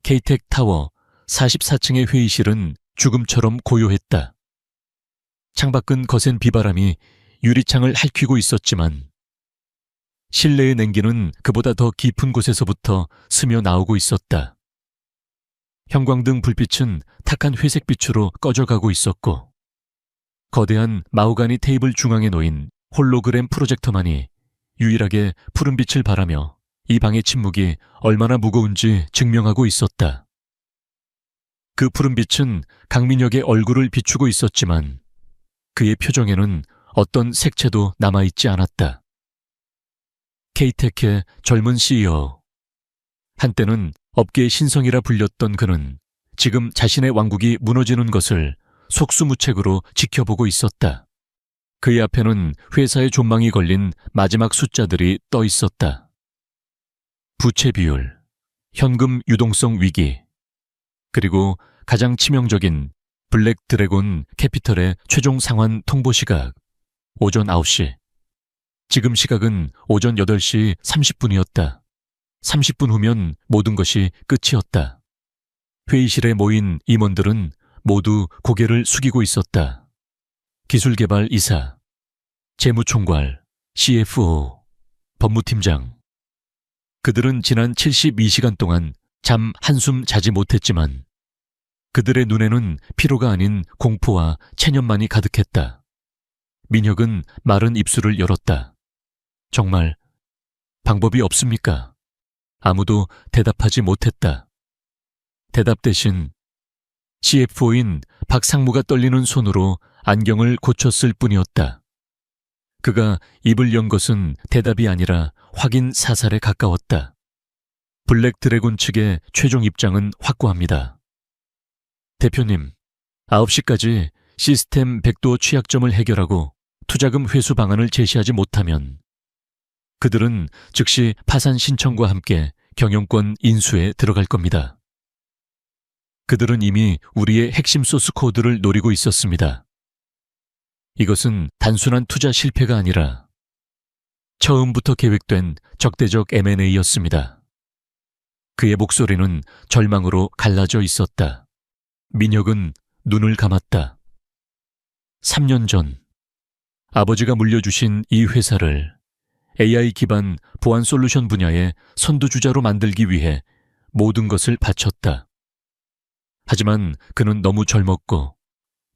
KTEC 타워 44층의 회의실은 죽음처럼 고요했다. 창밖은 거센 비바람이 유리창을 핥히고 있었지만 실내의 냉기는 그보다 더 깊은 곳에서부터 스며 나오고 있었다. 형광등 불빛은 탁한 회색빛으로 꺼져가고 있었고 거대한 마호가니 테이블 중앙에 놓인 홀로그램 프로젝터만이 유일하게 푸른빛을 발하며 이 방의 침묵이 얼마나 무거운지 증명하고 있었다. 그 푸른빛은 강민혁의 얼굴을 비추고 있었지만 그의 표정에는 어떤 색채도 남아있지 않았다. KTEC의 젊은 CEO. 한때는 업계의 신성이라 불렸던 그는 지금 자신의 왕국이 무너지는 것을 속수무책으로 지켜보고 있었다. 그의 앞에는 회사의 존망이 걸린 마지막 숫자들이 떠 있었다. 부채 비율, 현금 유동성 위기, 그리고 가장 치명적인 블랙 드래곤 캐피털의 최종 상환 통보 시각, 오전 9시. 지금 시각은 오전 8시 30분이었다. 30분 후면 모든 것이 끝이었다. 회의실에 모인 임원들은 모두 고개를 숙이고 있었다. 기술개발 이사, 재무총괄, CFO, 법무팀장. 그들은 지난 72시간 동안 잠 한숨 자지 못했지만 그들의 눈에는 피로가 아닌 공포와 체념만이 가득했다. 민혁은 마른 입술을 열었다. 정말 방법이 없습니까? 아무도 대답하지 못했다. 대답 대신 CFO인 박상무가 떨리는 손으로 안경을 고쳤을 뿐이었다. 그가 입을 연 것은 대답이 아니라 확인 사살에 가까웠다. 블랙 드래곤 측의 최종 입장은 확고합니다. 대표님, 9시까지 시스템 백도 취약점을 해결하고 투자금 회수 방안을 제시하지 못하면 그들은 즉시 파산 신청과 함께 경영권 인수에 들어갈 겁니다. 그들은 이미 우리의 핵심 소스 코드를 노리고 있었습니다. 이것은 단순한 투자 실패가 아니라 처음부터 계획된 적대적 M&A였습니다. 그의 목소리는 절망으로 갈라져 있었다. 민혁은 눈을 감았다. 3년 전 아버지가 물려주신 이 회사를 AI 기반 보안 솔루션 분야의 선두주자로 만들기 위해 모든 것을 바쳤다. 하지만 그는 너무 젊었고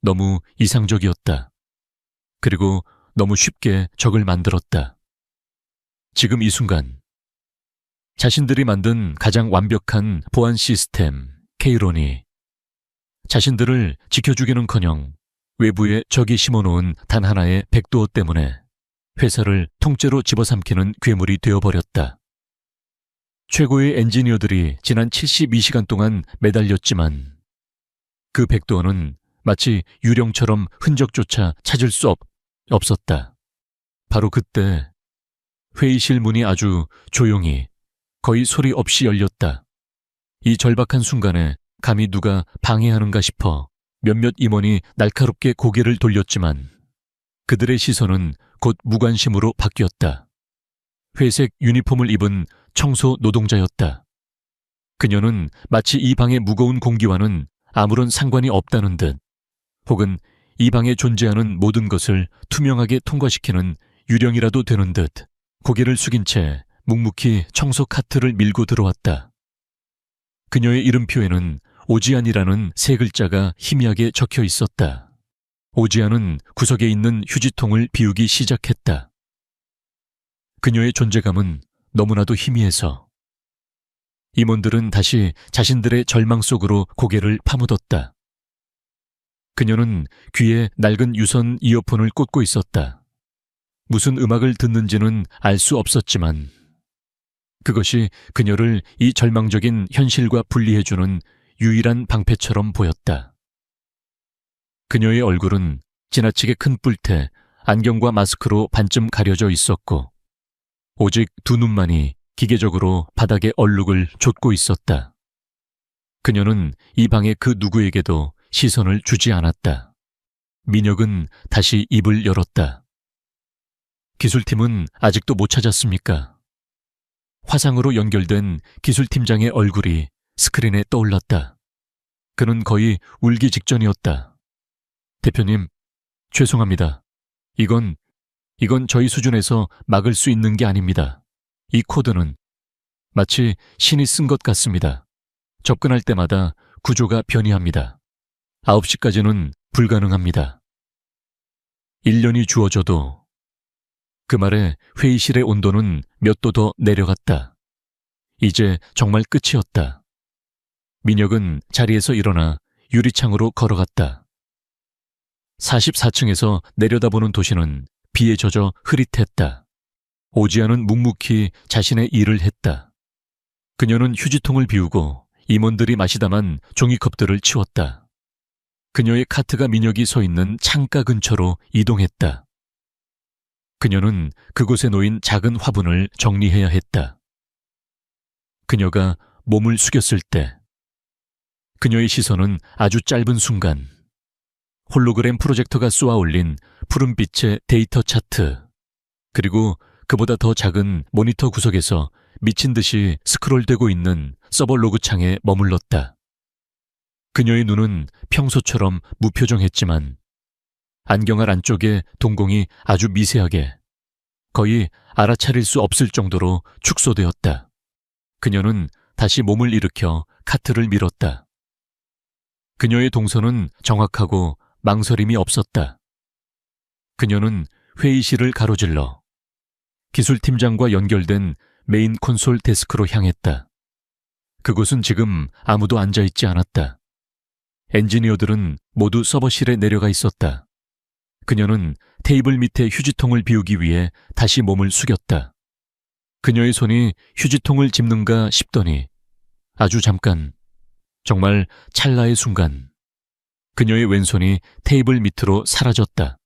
너무 이상적이었다. 그리고 너무 쉽게 적을 만들었다. 지금 이 순간 자신들이 만든 가장 완벽한 보안 시스템 K론이 자신들을 지켜주기는커녕 외부에 적이 심어놓은 단 하나의 백도어 때문에 회사를 통째로 집어삼키는 괴물이 되어버렸다. 최고의 엔지니어들이 지난 72시간 동안 매달렸지만 그 백도어는 마치 유령처럼 흔적조차 찾을 수 없었다. 바로 그때 회의실 문이 아주 조용히 거의 소리 없이 열렸다. 이 절박한 순간에 감히 누가 방해하는가 싶어 몇몇 임원이 날카롭게 고개를 돌렸지만 그들의 시선은 곧 무관심으로 바뀌었다. 회색 유니폼을 입은 청소 노동자였다. 그녀는 마치 이 방의 무거운 공기와는 아무런 상관이 없다는 듯, 혹은 이 방에 존재하는 모든 것을 투명하게 통과시키는 유령이라도 되는 듯 고개를 숙인 채 묵묵히 청소 카트를 밀고 들어왔다. 그녀의 이름표에는 오지안이라는 세 글자가 희미하게 적혀 있었다. 오지안은 구석에 있는 휴지통을 비우기 시작했다. 그녀의 존재감은 너무나도 희미해서 임원들은 다시 자신들의 절망 속으로 고개를 파묻었다. 그녀는 귀에 낡은 유선 이어폰을 꽂고 있었다. 무슨 음악을 듣는지는 알 수 없었지만 그것이 그녀를 이 절망적인 현실과 분리해주는 유일한 방패처럼 보였다. 그녀의 얼굴은 지나치게 큰 뿔테, 안경과 마스크로 반쯤 가려져 있었고 오직 두 눈만이 기계적으로 바닥에 얼룩을 좇고 있었다. 그녀는 이 방의 그 누구에게도 시선을 주지 않았다. 민혁은 다시 입을 열었다. 기술팀은 아직도 못 찾았습니까? 화상으로 연결된 기술팀장의 얼굴이 스크린에 떠올랐다. 그는 거의 울기 직전이었다. 대표님, 죄송합니다. 이건 저희 수준에서 막을 수 있는 게 아닙니다. 이 코드는 마치 신이 쓴 것 같습니다. 접근할 때마다 구조가 변이합니다. 9시까지는 불가능합니다. 1년이 주어져도 그 말에 회의실의 온도는 몇 도 더 내려갔다. 이제 정말 끝이었다. 민혁은 자리에서 일어나 유리창으로 걸어갔다. 44층에서 내려다보는 도시는 비에 젖어 흐릿했다. 오지아는 묵묵히 자신의 일을 했다. 그녀는 휴지통을 비우고 임원들이 마시다만 종이컵들을 치웠다. 그녀의 카트가 민혁이 서 있는 창가 근처로 이동했다. 그녀는 그곳에 놓인 작은 화분을 정리해야 했다. 그녀가 몸을 숙였을 때 그녀의 시선은 아주 짧은 순간 홀로그램 프로젝터가 쏘아 올린 푸른빛의 데이터 차트, 그리고 그보다 더 작은 모니터 구석에서 미친 듯이 스크롤되고 있는 서버 로그 창에 머물렀다. 그녀의 눈은 평소처럼 무표정했지만 안경알 안쪽에 동공이 아주 미세하게, 거의 알아차릴 수 없을 정도로 축소되었다. 그녀는 다시 몸을 일으켜 카트를 밀었다. 그녀의 동선은 정확하고 망설임이 없었다. 그녀는 회의실을 가로질러 기술팀장과 연결된 메인 콘솔 데스크로 향했다. 그곳은 지금 아무도 앉아있지 않았다. 엔지니어들은 모두 서버실에 내려가 있었다. 그녀는 테이블 밑에 휴지통을 비우기 위해 다시 몸을 숙였다. 그녀의 손이 휴지통을 짚는가 싶더니 아주 잠깐, 정말 찰나의 순간 그녀의 왼손이 테이블 밑으로 사라졌다.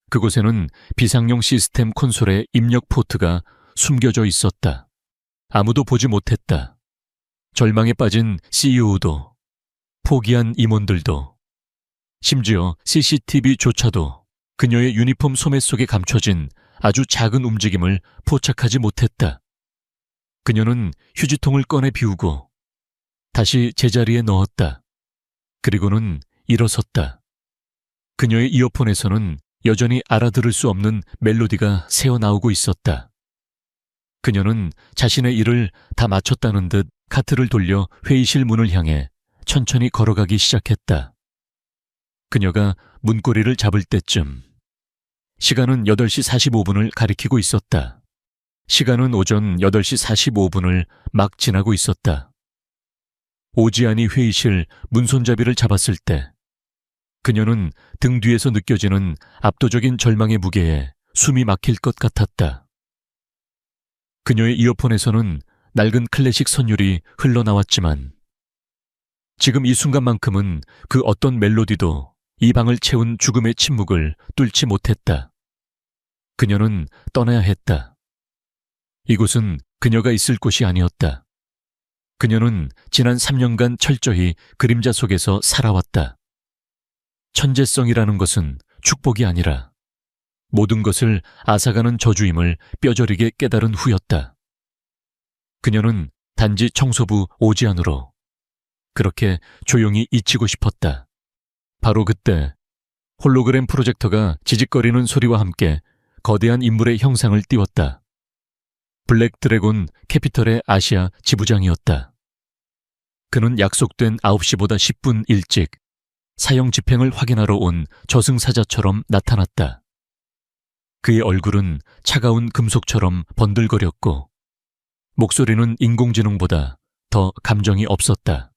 그곳에는 비상용 시스템 콘솔의 입력 포트가 숨겨져 있었다. 아무도 보지 못했다. 절망에 빠진 CEO도, 포기한 임원들도, 심지어 CCTV조차도 그녀의 유니폼 소매 속에 감춰진 아주 작은 움직임을 포착하지 못했다. 그녀는 휴지통을 꺼내 비우고 다시 제자리에 넣었다. 그리고는 일어섰다. 그녀의 이어폰에서는 여전히 알아들을 수 없는 멜로디가 새어나오고 있었다. 그녀는 자신의 일을 다 마쳤다는 듯 카트를 돌려 회의실 문을 향해 천천히 걸어가기 시작했다. 그녀가 문고리를 잡을 때쯤 시간은 8시 45분을 가리키고 있었다. 시간은 오전 8시 45분을 막 지나고 있었다. 오지안이 회의실 문손잡이를 잡았을 때 그녀는 등 뒤에서 느껴지는 압도적인 절망의 무게에 숨이 막힐 것 같았다. 그녀의 이어폰에서는 낡은 클래식 선율이 흘러나왔지만 지금 이 순간만큼은 그 어떤 멜로디도 이 방을 채운 죽음의 침묵을 뚫지 못했다. 그녀는 떠나야 했다. 이곳은 그녀가 있을 곳이 아니었다. 그녀는 지난 3년간 철저히 그림자 속에서 살아왔다. 천재성이라는 것은 축복이 아니라 모든 것을 앗아가는 저주임을 뼈저리게 깨달은 후였다. 그녀는 단지 청소부 오지안으로 그렇게 조용히 잊히고 싶었다. 바로 그때 홀로그램 프로젝터가 지직거리는 소리와 함께 거대한 인물의 형상을 띄웠다. 블랙 드래곤 캐피털의 아시아 지부장이었다. 그는 약속된 9시보다 10분 일찍 사형 집행을 확인하러 온 저승사자처럼 나타났다. 그의 얼굴은 차가운 금속처럼 번들거렸고 목소리는 인공지능보다 더 감정이 없었다.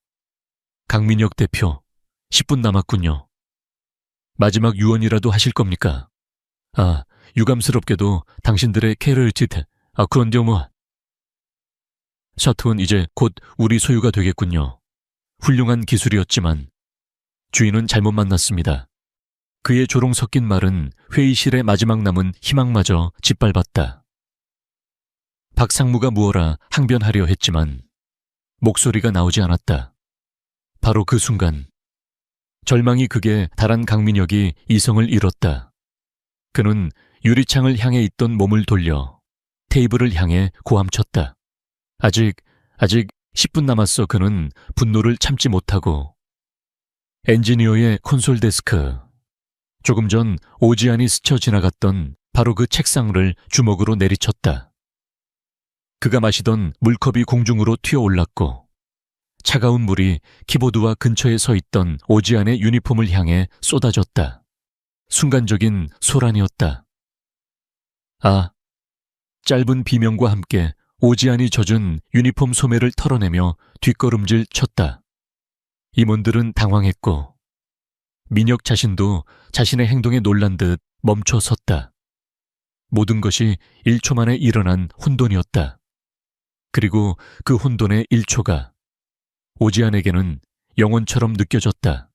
강민혁 대표, 10분 남았군요. 마지막 유언이라도 하실 겁니까? 아, 유감스럽게도 당신들의 캐럴티트, 그런데요 뭐. 샤트는 이제 곧 우리 소유가 되겠군요. 훌륭한 기술이었지만 주인은 잘못 만났습니다. 그의 조롱 섞인 말은 회의실의 마지막 남은 희망마저 짓밟았다. 박상무가 무어라 항변하려 했지만 목소리가 나오지 않았다. 바로 그 순간 절망이 극에 달한 강민혁이 이성을 잃었다. 그는 유리창을 향해 있던 몸을 돌려 테이블을 향해 고함쳤다. 아직 10분 남았어. 그는 분노를 참지 못하고 엔지니어의 콘솔 데스크, 조금 전 오지안이 스쳐 지나갔던 바로 그 책상을 주먹으로 내리쳤다. 그가 마시던 물컵이 공중으로 튀어올랐고 차가운 물이 키보드와 근처에 서 있던 오지안의 유니폼을 향해 쏟아졌다. 순간적인 소란이었다. 아, 짧은 비명과 함께 오지안이 젖은 유니폼 소매를 털어내며 뒷걸음질 쳤다. 임원들은 당황했고 민혁 자신도 자신의 행동에 놀란 듯 멈춰 섰다. 모든 것이 1초 만에 일어난 혼돈이었다. 그리고 그 혼돈의 1초가 오지안에게는 영혼처럼 느껴졌다.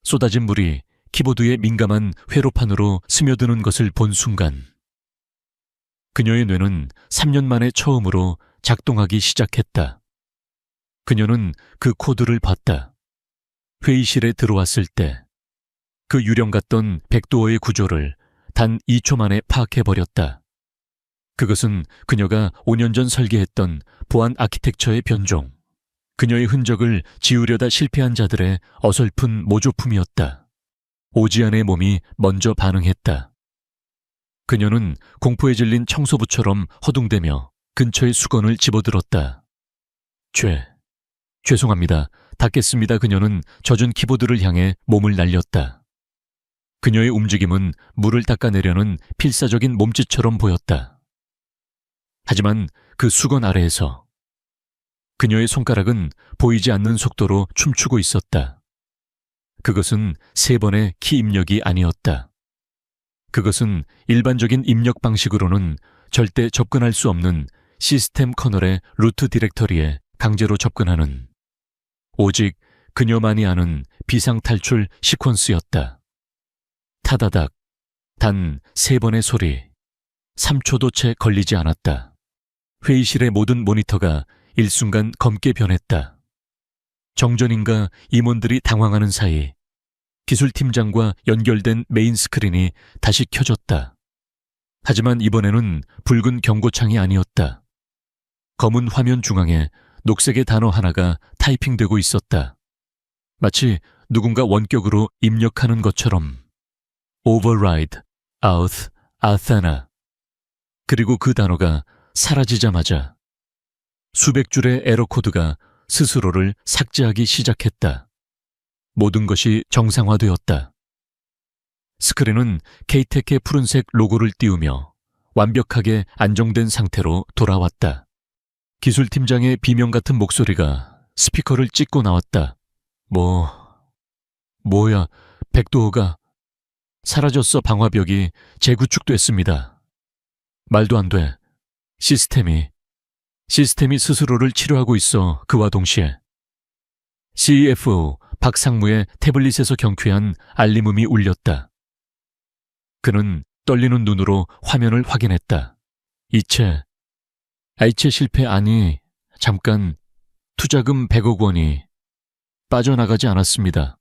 쏟아진 물이 키보드의 민감한 회로판으로 스며드는 것을 본 순간 그녀의 뇌는 3년 만에 처음으로 작동하기 시작했다. 그녀는 그 코드를 봤다. 회의실에 들어왔을 때 그 유령 같던 백도어의 구조를 단 2초 만에 파악해버렸다. 그것은 그녀가 5년 전 설계했던 보안 아키텍처의 변종, 그녀의 흔적을 지우려다 실패한 자들의 어설픈 모조품이었다. 오지안의 몸이 먼저 반응했다. 그녀는 공포에 질린 청소부처럼 허둥대며 근처의 수건을 집어들었다. 죄송합니다. 닫겠습니다. 그녀는 젖은 키보드를 향해 몸을 날렸다. 그녀의 움직임은 물을 닦아내려는 필사적인 몸짓처럼 보였다. 하지만 그 수건 아래에서 그녀의 손가락은 보이지 않는 속도로 춤추고 있었다. 그것은 3번의 키 입력이 아니었다. 그것은 일반적인 입력 방식으로는 절대 접근할 수 없는 시스템 커널의 루트 디렉터리에 강제로 접근하는 오직 그녀만이 아는 비상탈출 시퀀스였다. 타다닥, 단 3번의 소리, 3초도 채 걸리지 않았다. 회의실의 모든 모니터가 일순간 검게 변했다. 정전인가 임원들이 당황하는 사이 기술팀장과 연결된 메인 스크린이 다시 켜졌다. 하지만 이번에는 붉은 경고창이 아니었다. 검은 화면 중앙에 녹색의 단어 하나가 타이핑되고 있었다. 마치 누군가 원격으로 입력하는 것처럼 Override, Out, Athena. 그리고 그 단어가 사라지자마자 수백 줄의 에러 코드가 스스로를 삭제하기 시작했다. 모든 것이 정상화되었다. 스크린은 케이텍의 푸른색 로고를 띄우며 완벽하게 안정된 상태로 돌아왔다. 기술팀장의 비명 같은 목소리가 스피커를 찍고 나왔다. 뭐야, 백도어가 사라졌어. 방화벽이 재구축됐습니다. 말도 안 돼. 시스템이 스스로를 치료하고 있어. 그와 동시에 CFO 박상무의 태블릿에서 경쾌한 알림음이 울렸다. 그는 떨리는 눈으로 화면을 확인했다. 이체 실패 아니, 잠깐 투자금 100억 원이 빠져나가지 않았습니다.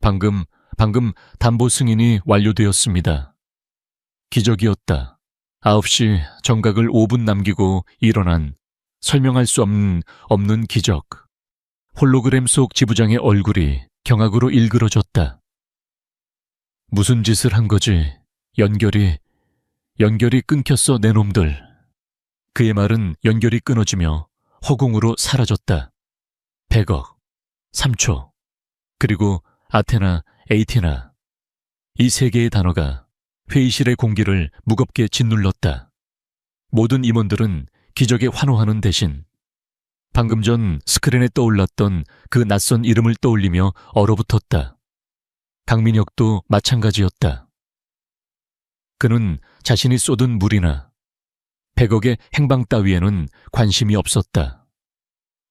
방금 담보 승인이 완료되었습니다. 기적이었다. 9시 정각을 5분 남기고 일어난 설명할 수 없는 기적. 홀로그램 속 지부장의 얼굴이 경악으로 일그러졌다. 무슨 짓을 한 거지? 연결이 끊겼어, 내 놈들. 그의 말은 연결이 끊어지며 허공으로 사라졌다. 100억, 3초, 그리고 아테나, 에이티나. 이 3개의 단어가 회의실의 공기를 무겁게 짓눌렀다. 모든 임원들은 기적에 환호하는 대신 방금 전 스크린에 떠올랐던 그 낯선 이름을 떠올리며 얼어붙었다. 강민혁도 마찬가지였다. 그는 자신이 쏟은 물이나 100억의 행방 따위에는 관심이 없었다.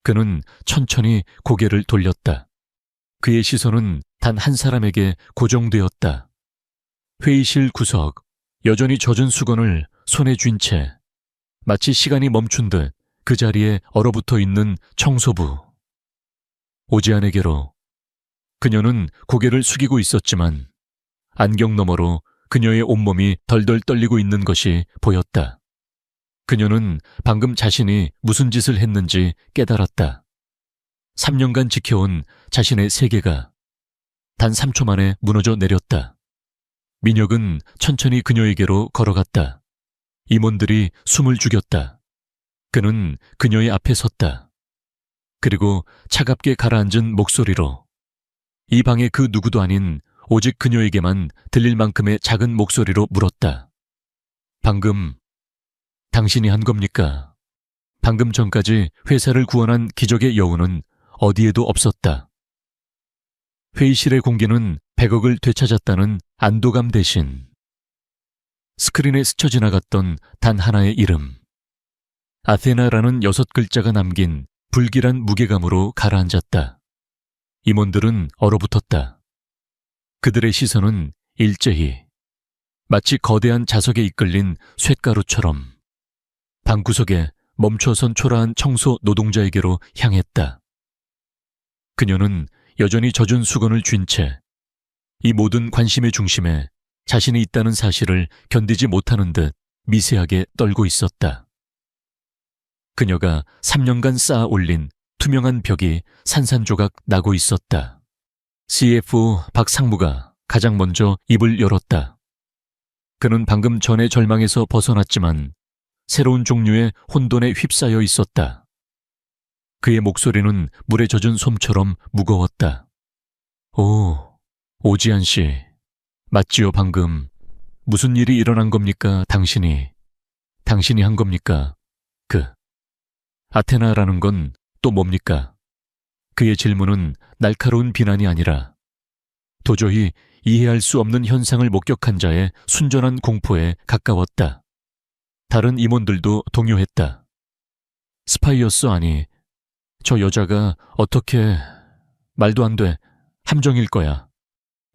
그는 천천히 고개를 돌렸다. 그의 시선은 단 한 사람에게 고정되었다. 회의실 구석, 여전히 젖은 수건을 손에 쥔 채 마치 시간이 멈춘 듯 그 자리에 얼어붙어 있는 청소부. 오지안에게로. 그녀는 고개를 숙이고 있었지만 안경 너머로 그녀의 온몸이 덜덜 떨리고 있는 것이 보였다. 그녀는 방금 자신이 무슨 짓을 했는지 깨달았다. 3년간 지켜온 자신의 세계가 단 3초 만에 무너져 내렸다. 민혁은 천천히 그녀에게로 걸어갔다. 임원들이 숨을 죽였다. 그는 그녀의 앞에 섰다. 그리고 차갑게 가라앉은 목소리로, 이 방의 그 누구도 아닌 오직 그녀에게만 들릴 만큼의 작은 목소리로 물었다. 방금 당신이 한 겁니까? 방금 전까지 회사를 구원한 기적의 여우는 어디에도 없었다. 회의실의 공기는 100억을 되찾았다는 안도감 대신 스크린에 스쳐 지나갔던 단 하나의 이름, 아테나라는 6글자가 남긴 불길한 무게감으로 가라앉았다. 임원들은 얼어붙었다. 그들의 시선은 일제히 마치 거대한 자석에 이끌린 쇳가루처럼 방구석에 멈춰선 초라한 청소 노동자에게로 향했다. 그녀는 여전히 젖은 수건을 쥔 채 이 모든 관심의 중심에 자신이 있다는 사실을 견디지 못하는 듯 미세하게 떨고 있었다. 그녀가 3년간 쌓아 올린 투명한 벽이 산산조각 나고 있었다. CFO 박 상무가 가장 먼저 입을 열었다. 그는 방금 전의 절망에서 벗어났지만 새로운 종류의 혼돈에 휩싸여 있었다. 그의 목소리는 물에 젖은 솜처럼 무거웠다. 오, 오지안 씨, 맞지요 방금. 무슨 일이 일어난 겁니까 당신이 한 겁니까? 아테나라는 건 또 뭡니까? 그의 질문은 날카로운 비난이 아니라 도저히 이해할 수 없는 현상을 목격한 자의 순전한 공포에 가까웠다. 다른 임원들도 동요했다. 스파이였어 아니. 저 여자가 어떻게... 말도 안 돼. 함정일 거야.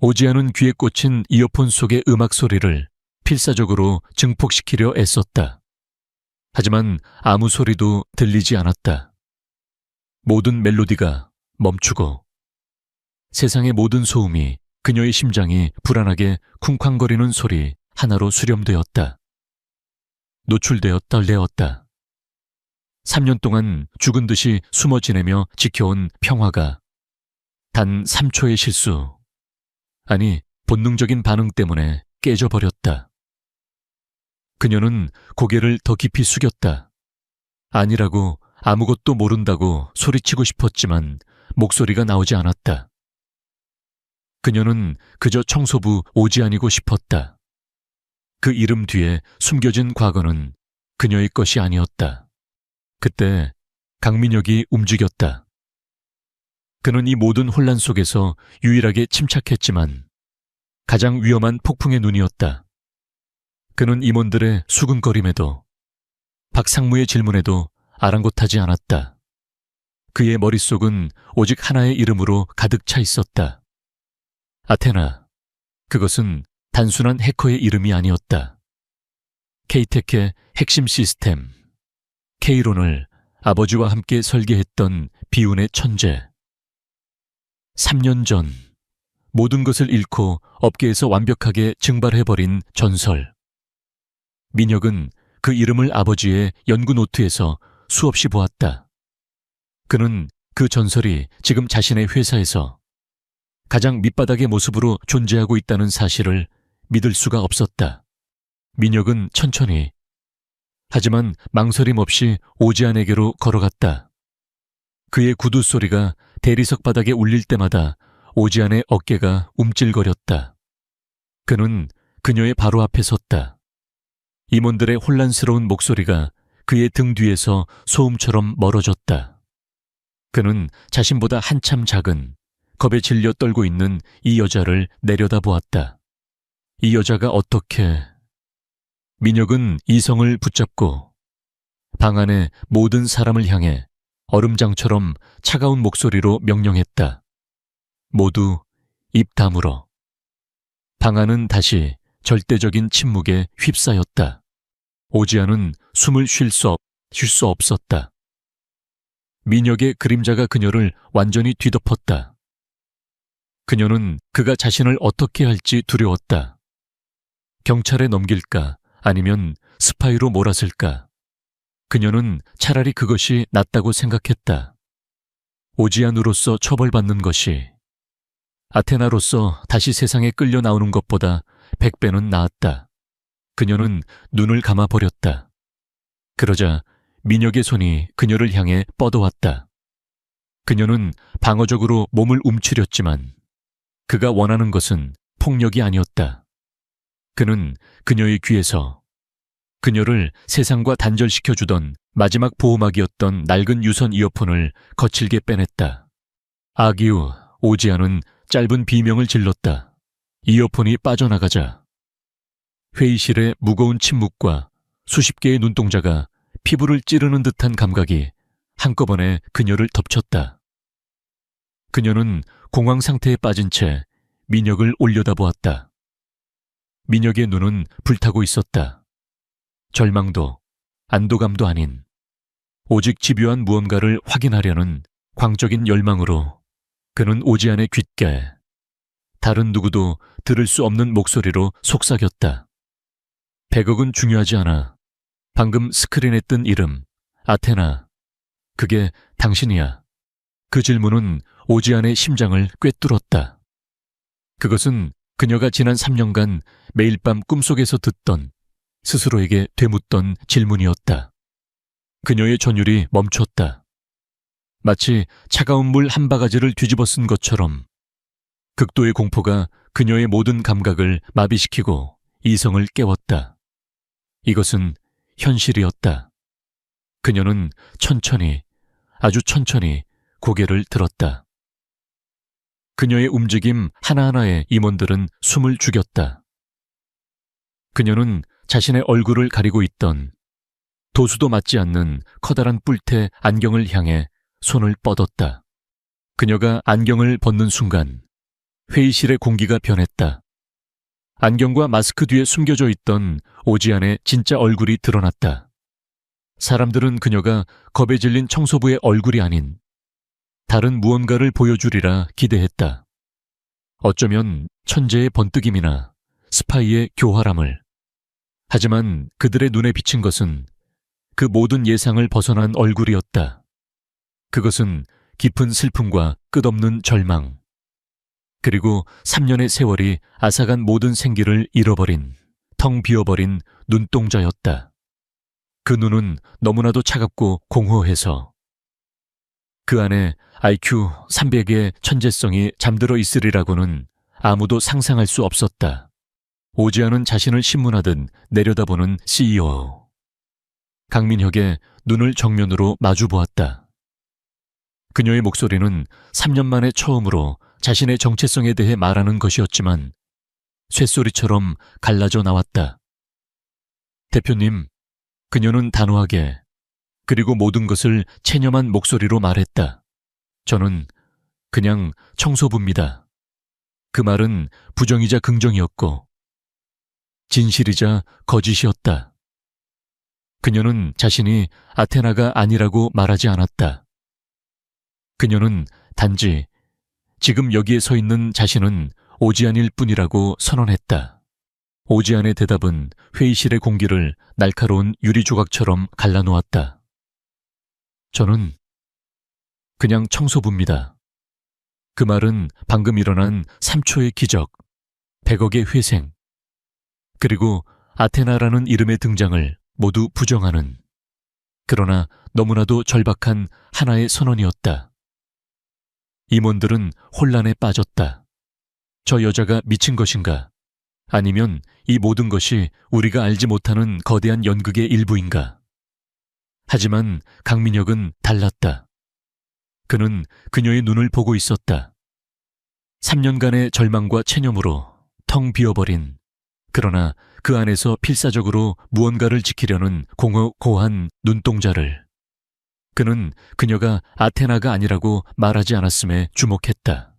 오지안은 귀에 꽂힌 이어폰 속의 음악 소리를 필사적으로 증폭시키려 애썼다. 하지만 아무 소리도 들리지 않았다. 모든 멜로디가 멈추고 세상의 모든 소음이 그녀의 심장이 불안하게 쿵쾅거리는 소리 하나로 수렴되었다. 노출되어 떨레었다. 3년 동안 죽은 듯이 숨어 지내며 지켜온 평화가 단 3초의 실수, 아니 본능적인 반응 때문에 깨져버렸다. 그녀는 고개를 더 깊이 숙였다. 아니라고, 아무것도 모른다고 소리치고 싶었지만 목소리가 나오지 않았다. 그녀는 그저 청소부 오지안이고 싶었다. 그 이름 뒤에 숨겨진 과거는 그녀의 것이 아니었다. 그때 강민혁이 움직였다. 그는 이 모든 혼란 속에서 유일하게 침착했지만 가장 위험한 폭풍의 눈이었다. 그는 임원들의 수근거림에도 박상무의 질문에도 아랑곳하지 않았다. 그의 머릿속은 오직 하나의 이름으로 가득 차 있었다. 아테나. 그것은 단순한 해커의 이름이 아니었다. 케이텍의 핵심 시스템, K론을 아버지와 함께 설계했던 비운의 천재. 3년 전 모든 것을 잃고 업계에서 완벽하게 증발해버린 전설. 민혁은 그 이름을 아버지의 연구 노트에서 수없이 보았다. 그는 그 전설이 지금 자신의 회사에서 가장 밑바닥의 모습으로 존재하고 있다는 사실을 믿을 수가 없었다. 민혁은 천천히, 하지만 망설임 없이 오지안에게로 걸어갔다. 그의 구두 소리가 대리석 바닥에 울릴 때마다 오지안의 어깨가 움찔거렸다. 그는 그녀의 바로 앞에 섰다. 임원들의 혼란스러운 목소리가 그의 등 뒤에서 소음처럼 멀어졌다. 그는 자신보다 한참 작은, 겁에 질려 떨고 있는 이 여자를 내려다보았다. 이 여자가 어떻게... 민혁은 이성을 붙잡고 방 안의 모든 사람을 향해 얼음장처럼 차가운 목소리로 명령했다. 모두 입 다물어. 방 안은 다시 절대적인 침묵에 휩싸였다. 오지안은 숨을 쉴 수 없었다. 민혁의 그림자가 그녀를 완전히 뒤덮었다. 그녀는 그가 자신을 어떻게 할지 두려웠다. 경찰에 넘길까 아니면 스파이로 몰았을까. 그녀는 차라리 그것이 낫다고 생각했다. 오지안으로서 처벌받는 것이 아테나로서 다시 세상에 끌려 나오는 것보다 100배는 나았다. 그녀는 눈을 감아버렸다. 그러자 민혁의 손이 그녀를 향해 뻗어왔다. 그녀는 방어적으로 몸을 움츠렸지만 그가 원하는 것은 폭력이 아니었다. 그는 그녀의 귀에서 그녀를 세상과 단절시켜주던 마지막 보호막이었던 낡은 유선 이어폰을 거칠게 빼냈다. 아기우, 오지안은 짧은 비명을 질렀다. 이어폰이 빠져나가자 회의실의 무거운 침묵과 수십 개의 눈동자가 피부를 찌르는 듯한 감각이 한꺼번에 그녀를 덮쳤다. 그녀는 공황 상태에 빠진 채 민혁을 올려다보았다. 민혁의 눈은 불타고 있었다. 절망도 안도감도 아닌 오직 집요한 무언가를 확인하려는 광적인 열망으로 그는 오지안의 귓가에 다른 누구도 들을 수 없는 목소리로 속삭였다. 100억은 중요하지 않아. 방금 스크린에 뜬 이름, 아테나. 그게 당신이야. 그 질문은 오지안의 심장을 꿰뚫었다. 그것은 그녀가 지난 3년간 매일 밤 꿈속에서 듣던, 스스로에게 되묻던 질문이었다. 그녀의 전율이 멈췄다. 마치 차가운 물 한 바가지를 뒤집어 쓴 것처럼 극도의 공포가 그녀의 모든 감각을 마비시키고 이성을 깨웠다. 이것은 현실이었다. 그녀는 천천히, 아주 천천히 고개를 들었다. 그녀의 움직임 하나하나에 임원들은 숨을 죽였다. 그녀는 자신의 얼굴을 가리고 있던 도수도 맞지 않는 커다란 뿔테 안경을 향해 손을 뻗었다. 그녀가 안경을 벗는 순간 회의실의 공기가 변했다. 안경과 마스크 뒤에 숨겨져 있던 오지안의 진짜 얼굴이 드러났다. 사람들은 그녀가 겁에 질린 청소부의 얼굴이 아닌 다른 무언가를 보여주리라 기대했다. 어쩌면 천재의 번뜩임이나 스파이의 교활함을. 하지만 그들의 눈에 비친 것은 그 모든 예상을 벗어난 얼굴이었다. 그것은 깊은 슬픔과 끝없는 절망, 그리고 3년의 세월이 앗아간 모든 생기를 잃어버린, 텅 비어버린 눈동자였다. 그 눈은 너무나도 차갑고 공허해서 그 안에 IQ 300의 천재성이 잠들어 있으리라고는 아무도 상상할 수 없었다. 오지안은 자신을 신문하듯 내려다보는 CEO. 강민혁의 눈을 정면으로 마주보았다. 그녀의 목소리는 3년 만에 처음으로 자신의 정체성에 대해 말하는 것이었지만 쇳소리처럼 갈라져 나왔다. 대표님, 그녀는 단호하게 그리고 모든 것을 체념한 목소리로 말했다. 저는 그냥 청소부입니다. 그 말은 부정이자 긍정이었고 진실이자 거짓이었다. 그녀는 자신이 아테나가 아니라고 말하지 않았다. 그녀는 단지 지금 여기에 서 있는 자신은 오지안일 뿐이라고 선언했다. 오지안의 대답은 회의실의 공기를 날카로운 유리 조각처럼 갈라놓았다. 저는 그냥 청소부입니다. 그 말은 방금 일어난 3초의 기적, 100억의 회생, 그리고 아테나라는 이름의 등장을 모두 부정하는, 그러나 너무나도 절박한 하나의 선언이었다. 임원들은 혼란에 빠졌다. 저 여자가 미친 것인가? 아니면 이 모든 것이 우리가 알지 못하는 거대한 연극의 일부인가? 하지만 강민혁은 달랐다. 그는 그녀의 눈을 보고 있었다. 3년간의 절망과 체념으로 텅 비어버린, 그러나 그 안에서 필사적으로 무언가를 지키려는 공허고한 눈동자를. 그는 그녀가 아테나가 아니라고 말하지 않았음에 주목했다.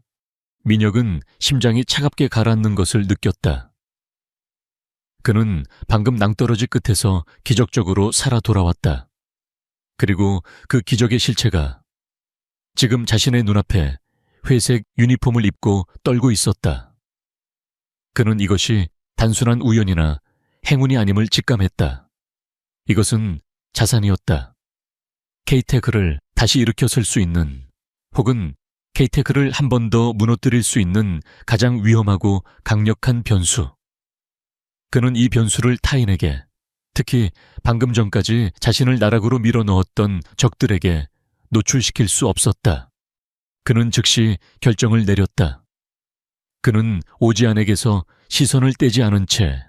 민혁은 심장이 차갑게 가라앉는 것을 느꼈다. 그는 방금 낭떠러지 끝에서 기적적으로 살아 돌아왔다. 그리고 그 기적의 실체가 지금 자신의 눈앞에 회색 유니폼을 입고 떨고 있었다. 그는 이것이 단순한 우연이나 행운이 아님을 직감했다. 이것은 자산이었다. 케이테크를 다시 일으켜 쓸 수 있는, 혹은 케이테크를 한 번 더 무너뜨릴 수 있는 가장 위험하고 강력한 변수. 그는 이 변수를 타인에게, 특히 방금 전까지 자신을 나락으로 밀어넣었던 적들에게 노출시킬 수 없었다. 그는 즉시 결정을 내렸다. 그는 오지안에게서 시선을 떼지 않은 채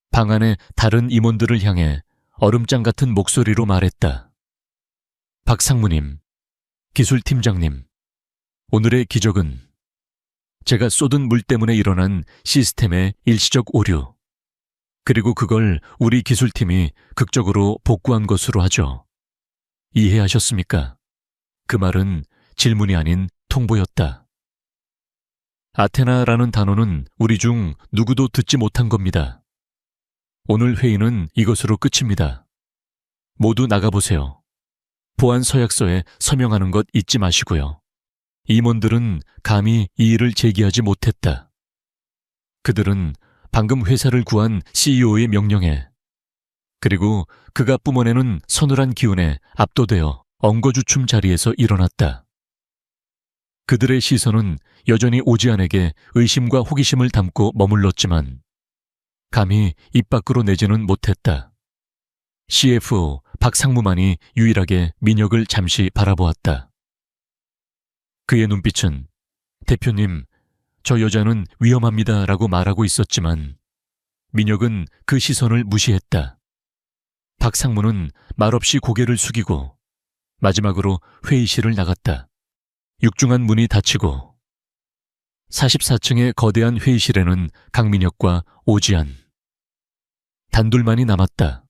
방 안의 다른 임원들을 향해 얼음장 같은 목소리로 말했다. 박상무님, 기술팀장님, 오늘의 기적은 제가 쏟은 물 때문에 일어난 시스템의 일시적 오류, 그리고 그걸 우리 기술팀이 극적으로 복구한 것으로 하죠. 이해하셨습니까? 그 말은 질문이 아닌 통보였다. 아테나라는 단어는 우리 중 누구도 듣지 못한 겁니다. 오늘 회의는 이것으로 끝입니다. 모두 나가보세요. 보안 서약서에 서명하는 것 잊지 마시고요. 임원들은 감히 이 일을 제기하지 못했다. 그들은 방금 회사를 구한 CEO의 명령에, 그리고 그가 뿜어내는 서늘한 기운에 압도되어 엉거주춤 자리에서 일어났다. 그들의 시선은 여전히 오지안에게 의심과 호기심을 담고 머물렀지만 감히 입 밖으로 내지는 못했다. CFO 박상무만이 유일하게 민혁을 잠시 바라보았다. 그의 눈빛은 대표님, 저 여자는 위험합니다라고 말하고 있었지만 민혁은 그 시선을 무시했다. 박상무는 말없이 고개를 숙이고 마지막으로 회의실을 나갔다. 육중한 문이 닫히고 44층의 거대한 회의실에는 강민혁과 오지안, 단둘만이 남았다.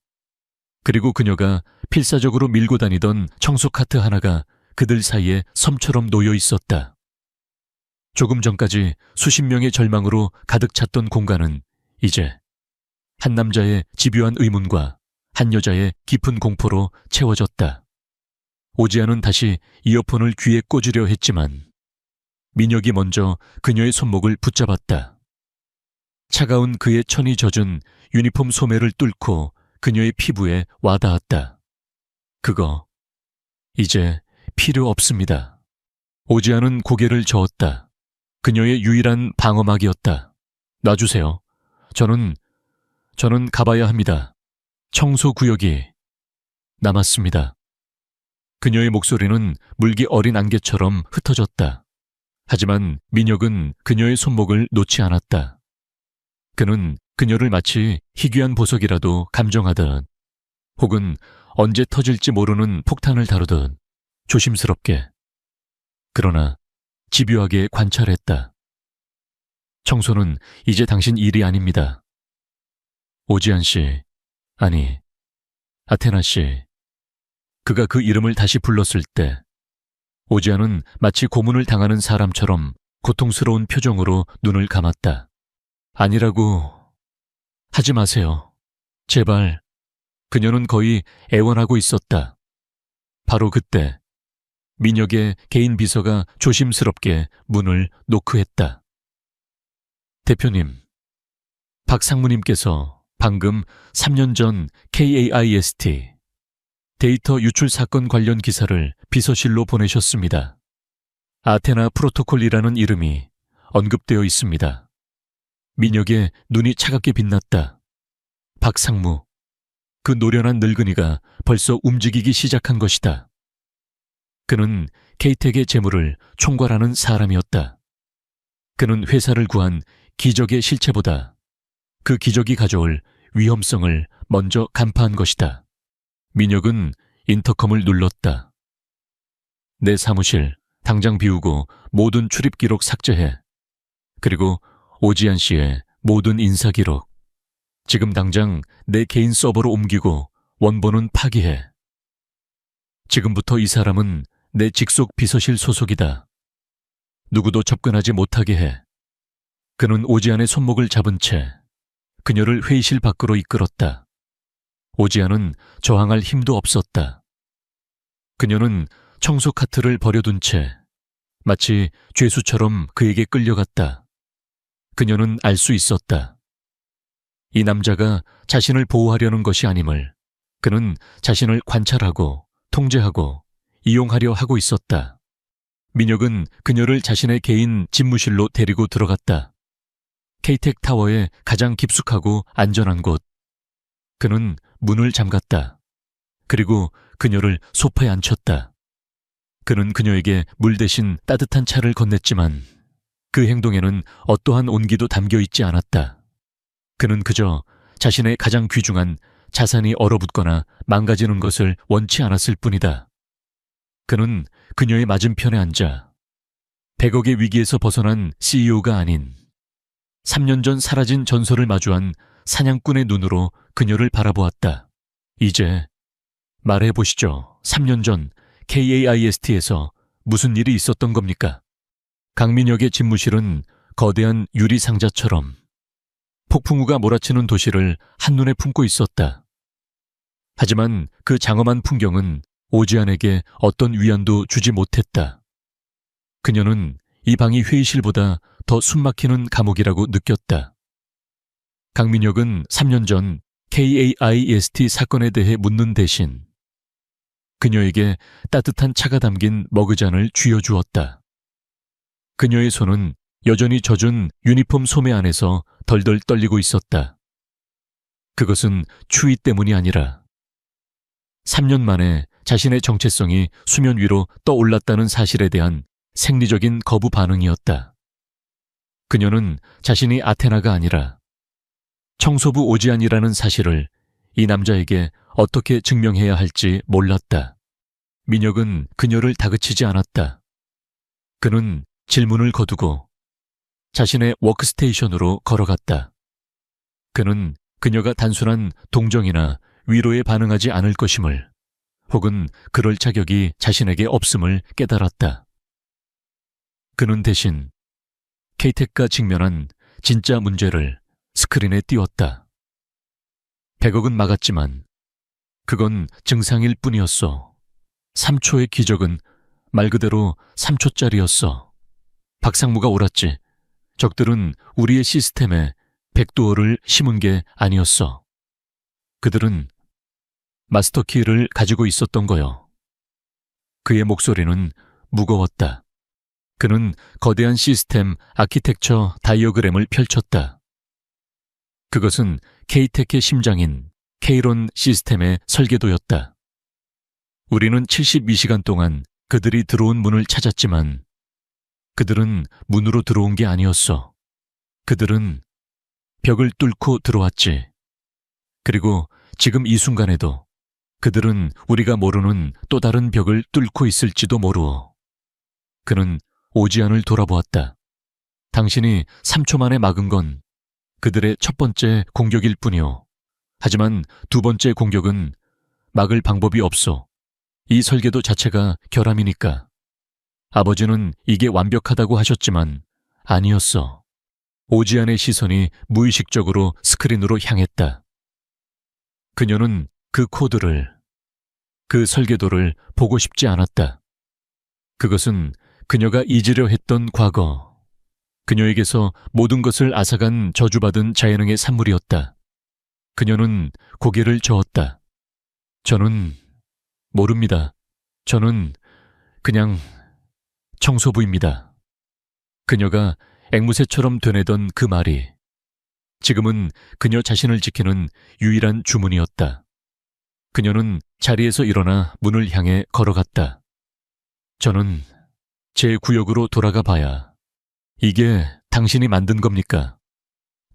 그리고 그녀가 필사적으로 밀고 다니던 청소 카트 하나가 그들 사이에 섬처럼 놓여 있었다. 조금 전까지 수십 명의 절망으로 가득 찼던 공간은 이제 한 남자의 집요한 의문과 한 여자의 깊은 공포로 채워졌다. 오지안은 다시 이어폰을 귀에 꽂으려 했지만 민혁이 먼저 그녀의 손목을 붙잡았다. 차가운 그의 천이 젖은 유니폼 소매를 뚫고 그녀의 피부에 와닿았다. 그거 이제 필요 없습니다. 오지안은 고개를 저었다. 그녀의 유일한 방어막이었다. 놔주세요. 저는 가봐야 합니다. 청소구역이 남았습니다. 그녀의 목소리는 물기 어린 안개처럼 흩어졌다. 하지만 민혁은 그녀의 손목을 놓지 않았다. 그는 그녀를 마치 희귀한 보석이라도 감정하듯, 혹은 언제 터질지 모르는 폭탄을 다루듯 조심스럽게, 그러나 집요하게 관찰했다. 청소는 이제 당신 일이 아닙니다. 오지안 씨, 아니, 아테나 씨. 그가 그 이름을 다시 불렀을 때 오지안은 마치 고문을 당하는 사람처럼 고통스러운 표정으로 눈을 감았다. 아니라고 하지 마세요. 제발. 그녀는 거의 애원하고 있었다. 바로 그때 민혁의 개인 비서가 조심스럽게 문을 노크했다. 대표님, 박상무님께서 방금 3년 전 KAIST 데이터 유출 사건 관련 기사를 비서실로 보내셨습니다. 아테나 프로토콜이라는 이름이 언급되어 있습니다. 민혁의 눈이 차갑게 빛났다. 박상무, 그 노련한 늙은이가 벌써 움직이기 시작한 것이다. 그는 케이텍의 재물을 총괄하는 사람이었다. 그는 회사를 구한 기적의 실체보다 그 기적이 가져올 위험성을 먼저 간파한 것이다. 민혁은 인터컴을 눌렀다. 내 사무실 당장 비우고 모든 출입 기록 삭제해. 그리고 오지안 씨의 모든 인사 기록 지금 당장 내 개인 서버로 옮기고 원본은 파기해. 지금부터 이 사람은 내 직속 비서실 소속이다. 누구도 접근하지 못하게 해. 그는 오지안의 손목을 잡은 채 그녀를 회의실 밖으로 이끌었다. 오지안은 저항할 힘도 없었다. 그녀는 청소 카트를 버려둔 채 마치 죄수처럼 그에게 끌려갔다. 그녀는 알 수 있었다. 이 남자가 자신을 보호하려는 것이 아님을, 그는 자신을 관찰하고 통제하고 이용하려 하고 있었다. 민혁은 그녀를 자신의 개인 집무실로 데리고 들어갔다. 케이텍 타워의 가장 깊숙하고 안전한 곳. 그는 문을 잠갔다. 그리고 그녀를 소파에 앉혔다. 그는 그녀에게 물 대신 따뜻한 차를 건넸지만 그 행동에는 어떠한 온기도 담겨 있지 않았다. 그는 그저 자신의 가장 귀중한 자산이 얼어붙거나 망가지는 것을 원치 않았을 뿐이다. 그는 그녀의 맞은편에 앉아 100억의 위기에서 벗어난 CEO가 아닌 3년 전 사라진 전설을 마주한 사냥꾼의 눈으로 그녀를 바라보았다. 이제 말해보시죠. 3년 전 KAIST에서 무슨 일이 있었던 겁니까? 강민혁의 집무실은 거대한 유리 상자처럼 폭풍우가 몰아치는 도시를 한눈에 품고 있었다. 하지만 그 장엄한 풍경은 오지안에게 어떤 위안도 주지 못했다. 그녀는 이 방이 회의실보다 더 숨막히는 감옥이라고 느꼈다. 강민혁은 3년 전 KAIST 사건에 대해 묻는 대신 그녀에게 따뜻한 차가 담긴 머그잔을 쥐어주었다. 그녀의 손은 여전히 젖은 유니폼 소매 안에서 덜덜 떨리고 있었다. 그것은 추위 때문이 아니라 3년 만에 자신의 정체성이 수면 위로 떠올랐다는 사실에 대한 생리적인 거부 반응이었다. 그녀는 자신이 아테나가 아니라 청소부 오지안이라는 사실을 이 남자에게 어떻게 증명해야 할지 몰랐다. 민혁은 그녀를 다그치지 않았다. 그는 질문을 거두고 자신의 워크스테이션으로 걸어갔다. 그는 그녀가 단순한 동정이나 위로에 반응하지 않을 것임을, 혹은 그럴 자격이 자신에게 없음을 깨달았다. 그는 대신 케이텍과 직면한 진짜 문제를 스크린에 띄웠다. 100억은 막았지만 그건 증상일 뿐이었어. 3초의 기적은 말 그대로 3초짜리였어. 박상무가 옳았지. 적들은 우리의 시스템에 백도어를 심은 게 아니었어. 그들은 마스터키를 가지고 있었던 거요. 그의 목소리는 무거웠다. 그는 거대한 시스템 아키텍처 다이어그램을 펼쳤다. 그것은 케이텍의 심장인 케이론 시스템의 설계도였다. 우리는 72시간 동안 그들이 들어온 문을 찾았지만 그들은 문으로 들어온 게 아니었어. 그들은 벽을 뚫고 들어왔지. 그리고 지금 이 순간에도 그들은 우리가 모르는 또 다른 벽을 뚫고 있을지도 모르어. 그는 오지안을 돌아보았다. 당신이 3초 만에 막은 건 그들의 첫 번째 공격일 뿐이오. 하지만 두 번째 공격은 막을 방법이 없어. 이 설계도 자체가 결함이니까. 아버지는 이게 완벽하다고 하셨지만 아니었어. 오지안의 시선이 무의식적으로 스크린으로 향했다. 그녀는 그 코드를, 그 설계도를 보고 싶지 않았다. 그것은 그녀가 잊으려 했던 과거, 그녀에게서 모든 것을 앗아간 저주받은 자연행의 산물이었다. 그녀는 고개를 저었다. 저는 모릅니다. 저는 그냥 청소부입니다. 그녀가 앵무새처럼 되뇌던 그 말이 지금은 그녀 자신을 지키는 유일한 주문이었다. 그녀는 자리에서 일어나 문을 향해 걸어갔다. 저는 제 구역으로 돌아가 봐야. 이게 당신이 만든 겁니까?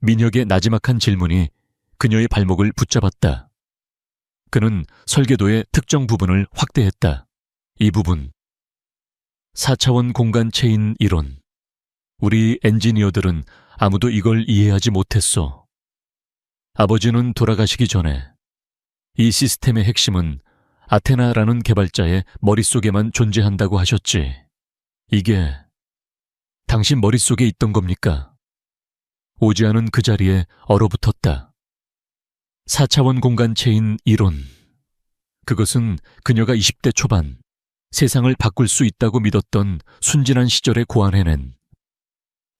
민혁의 나지막한 질문이 그녀의 발목을 붙잡았다. 그는 설계도의 특정 부분을 확대했다. 이 부분. 4차원 공간체인 이론. 우리 엔지니어들은 아무도 이걸 이해하지 못했어. 아버지는 돌아가시기 전에 이 시스템의 핵심은 아테나라는 개발자의 머릿속에만 존재한다고 하셨지. 이게 당신 머릿속에 있던 겁니까? 오지안은 그 자리에 얼어붙었다. 4차원 공간체인 이론. 그것은 그녀가 20대 초반 세상을 바꿀 수 있다고 믿었던 순진한 시절에 고안해낸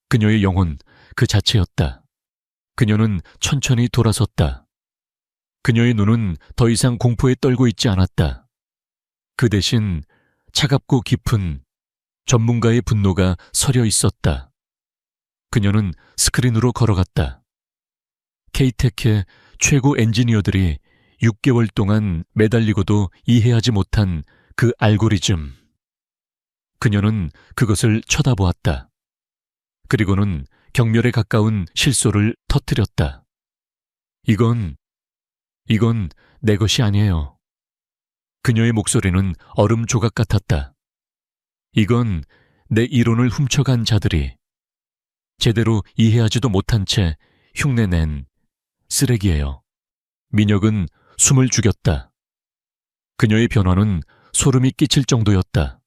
그녀의 영혼 그 자체였다. 그녀는 천천히 돌아섰다. 그녀의 눈은 더 이상 공포에 떨고 있지 않았다. 그 대신 차갑고 깊은 전문가의 분노가 서려 있었다. 그녀는 스크린으로 걸어갔다. 케이텍의 최고 엔지니어들이 6개월 동안 매달리고도 이해하지 못한 그 알고리즘. 그녀는 그것을 쳐다보았다. 그리고는 경멸에 가까운 실소를 터뜨렸다. 이건 내 것이 아니에요. 그녀의 목소리는 얼음 조각 같았다. 이건 내 이론을 훔쳐간 자들이 제대로 이해하지도 못한 채 흉내낸 쓰레기예요. 민혁은 숨을 죽였다. 그녀의 변화는 소름이 끼칠 정도였다.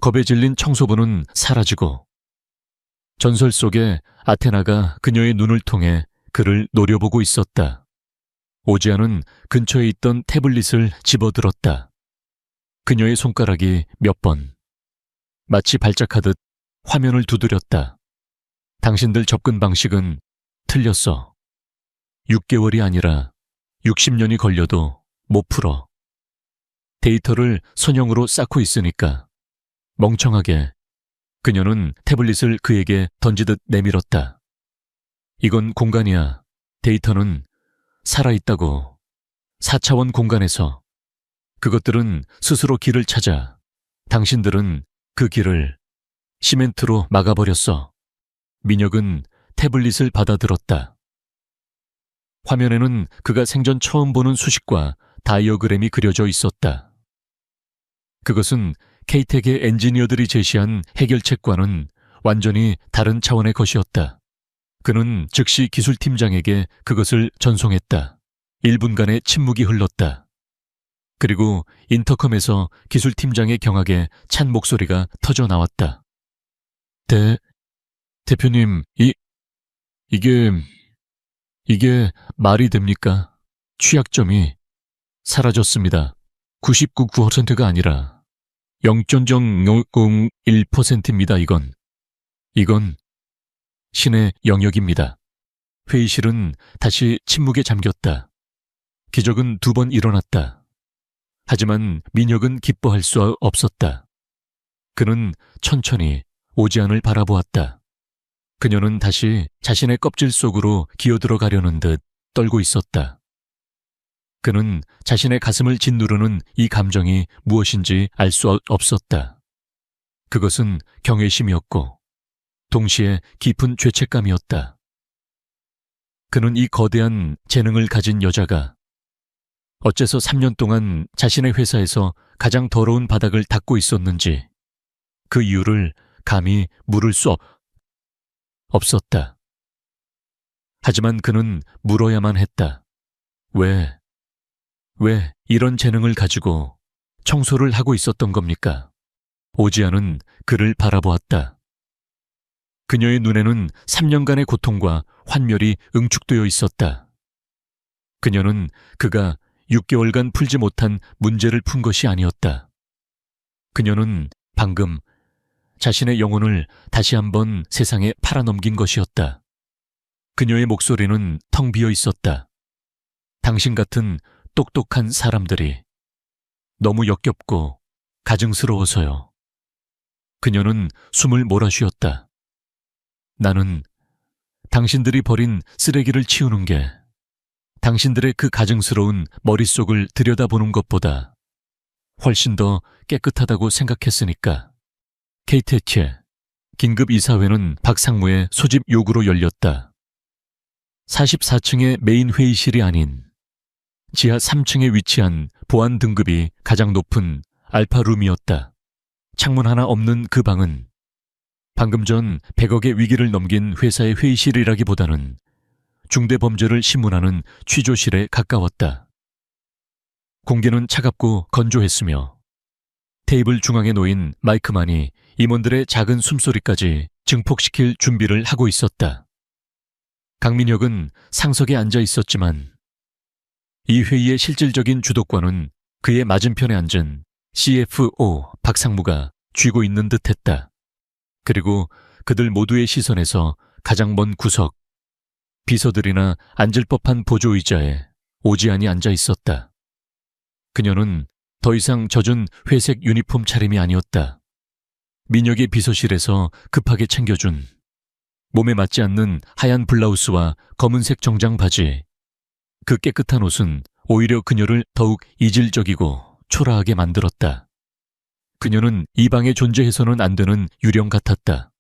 겁에 질린 청소부는 사라지고 전설 속의 아테나가 그녀의 눈을 통해 그를 노려보고 있었다. 오지아는 근처에 있던 태블릿을 집어들었다. 그녀의 손가락이 몇 번, 마치 발작하듯 화면을 두드렸다. 당신들 접근 방식은 틀렸어. 6개월이 아니라 60년이 걸려도 못 풀어. 데이터를 선형으로 쌓고 있으니까. 멍청하게 그녀는 태블릿을 그에게 던지듯 내밀었다. 이건 공간이야. 데이터는 살아있다고. 4차원 공간에서. 그것들은 스스로 길을 찾아. 당신들은 그 길을 시멘트로 막아버렸어. 민혁은 태블릿을 받아들었다. 화면에는 그가 생전 처음 보는 수식과 다이어그램이 그려져 있었다. 그것은 케이텍의 엔지니어들이 제시한 해결책과는 완전히 다른 차원의 것이었다. 그는 즉시 기술팀장에게 그것을 전송했다. 1분간의 침묵이 흘렀다. 그리고 인터컴에서 기술팀장의 경악에 찬 목소리가 터져 나왔다. 대표님, 이게 말이 됩니까? 취약점이 사라졌습니다. 99%가 아니라 0.001%입니다. 이건 신의 영역입니다. 회의실은 다시 침묵에 잠겼다. 기적은 2번 일어났다. 하지만 민혁은 기뻐할 수 없었다. 그는 천천히 오지안을 바라보았다. 그녀는 다시 자신의 껍질 속으로 기어들어가려는 듯 떨고 있었다. 그는 자신의 가슴을 짓누르는 이 감정이 무엇인지 알 수 없었다. 그것은 경외심이었고 동시에 깊은 죄책감이었다. 그는 이 거대한 재능을 가진 여자가 어째서 3년 동안 자신의 회사에서 가장 더러운 바닥을 닦고 있었는지 그 이유를 감히 물을 수 없었다. 하지만 그는 물어야만 했다. 왜 이런 재능을 가지고 청소를 하고 있었던 겁니까? 오지아는 그를 바라보았다. 그녀의 눈에는 3년간의 고통과 환멸이 응축되어 있었다. 그녀는 그가 6개월간 풀지 못한 문제를 푼 것이 아니었다. 그녀는 방금 자신의 영혼을 다시 한번 세상에 팔아넘긴 것이었다. 그녀의 목소리는 텅 비어 있었다. 당신 같은 똑똑한 사람들이 너무 역겹고 가증스러워서요. 그녀는 숨을 몰아쉬었다. 나는 당신들이 버린 쓰레기를 치우는 게 당신들의 그 가증스러운 머릿속을 들여다보는 것보다 훨씬 더 깨끗하다고 생각했으니까. 케이테체 긴급 이사회는 박상무의 소집 요구로 열렸다. 44층의 메인 회의실이 아닌 지하 3층에 위치한 보안 등급이 가장 높은 알파룸이었다. 창문 하나 없는 그 방은 방금 전 100억의 위기를 넘긴 회사의 회의실이라기보다는 중대범죄를 심문하는 취조실에 가까웠다. 공기는 차갑고 건조했으며 테이블 중앙에 놓인 마이크만이 임원들의 작은 숨소리까지 증폭시킬 준비를 하고 있었다. 강민혁은 상석에 앉아 있었지만 이 회의의 실질적인 주도권은 그의 맞은편에 앉은 CFO 박상무가 쥐고 있는 듯했다. 그리고 그들 모두의 시선에서 가장 먼 구석, 비서들이나 앉을 법한 보조의자에 오지안이 앉아 있었다. 그녀는 더 이상 젖은 회색 유니폼 차림이 아니었다. 민혁의 비서실에서 급하게 챙겨준 몸에 맞지 않는 하얀 블라우스와 검은색 정장 바지. 그 깨끗한 옷은 오히려 그녀를 더욱 이질적이고 초라하게 만들었다. 그녀는 이 방에 존재해서는 안 되는 유령 같았다.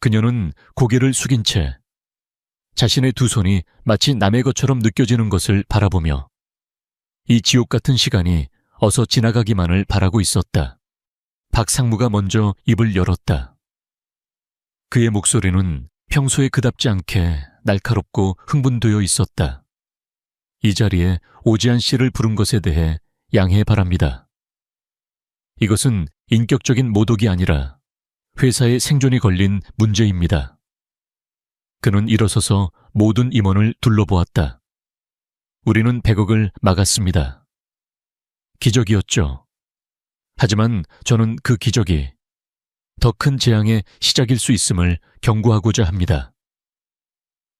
그녀는 고개를 숙인 채 자신의 두 손이 마치 남의 것처럼 느껴지는 것을 바라보며 이 지옥 같은 시간이 어서 지나가기만을 바라고 있었다. 박상무가 먼저 입을 열었다. 그의 목소리는 평소에 그답지 않게 날카롭고 흥분되어 있었다. 이 자리에 오지안 씨를 부른 것에 대해 양해 바랍니다. 이것은 인격적인 모독이 아니라 회사의 생존이 걸린 문제입니다. 그는 일어서서 모든 임원을 둘러보았다. 우리는 100억을 막았습니다. 기적이었죠. 하지만 저는 그 기적이 더 큰 재앙의 시작일 수 있음을 경고하고자 합니다.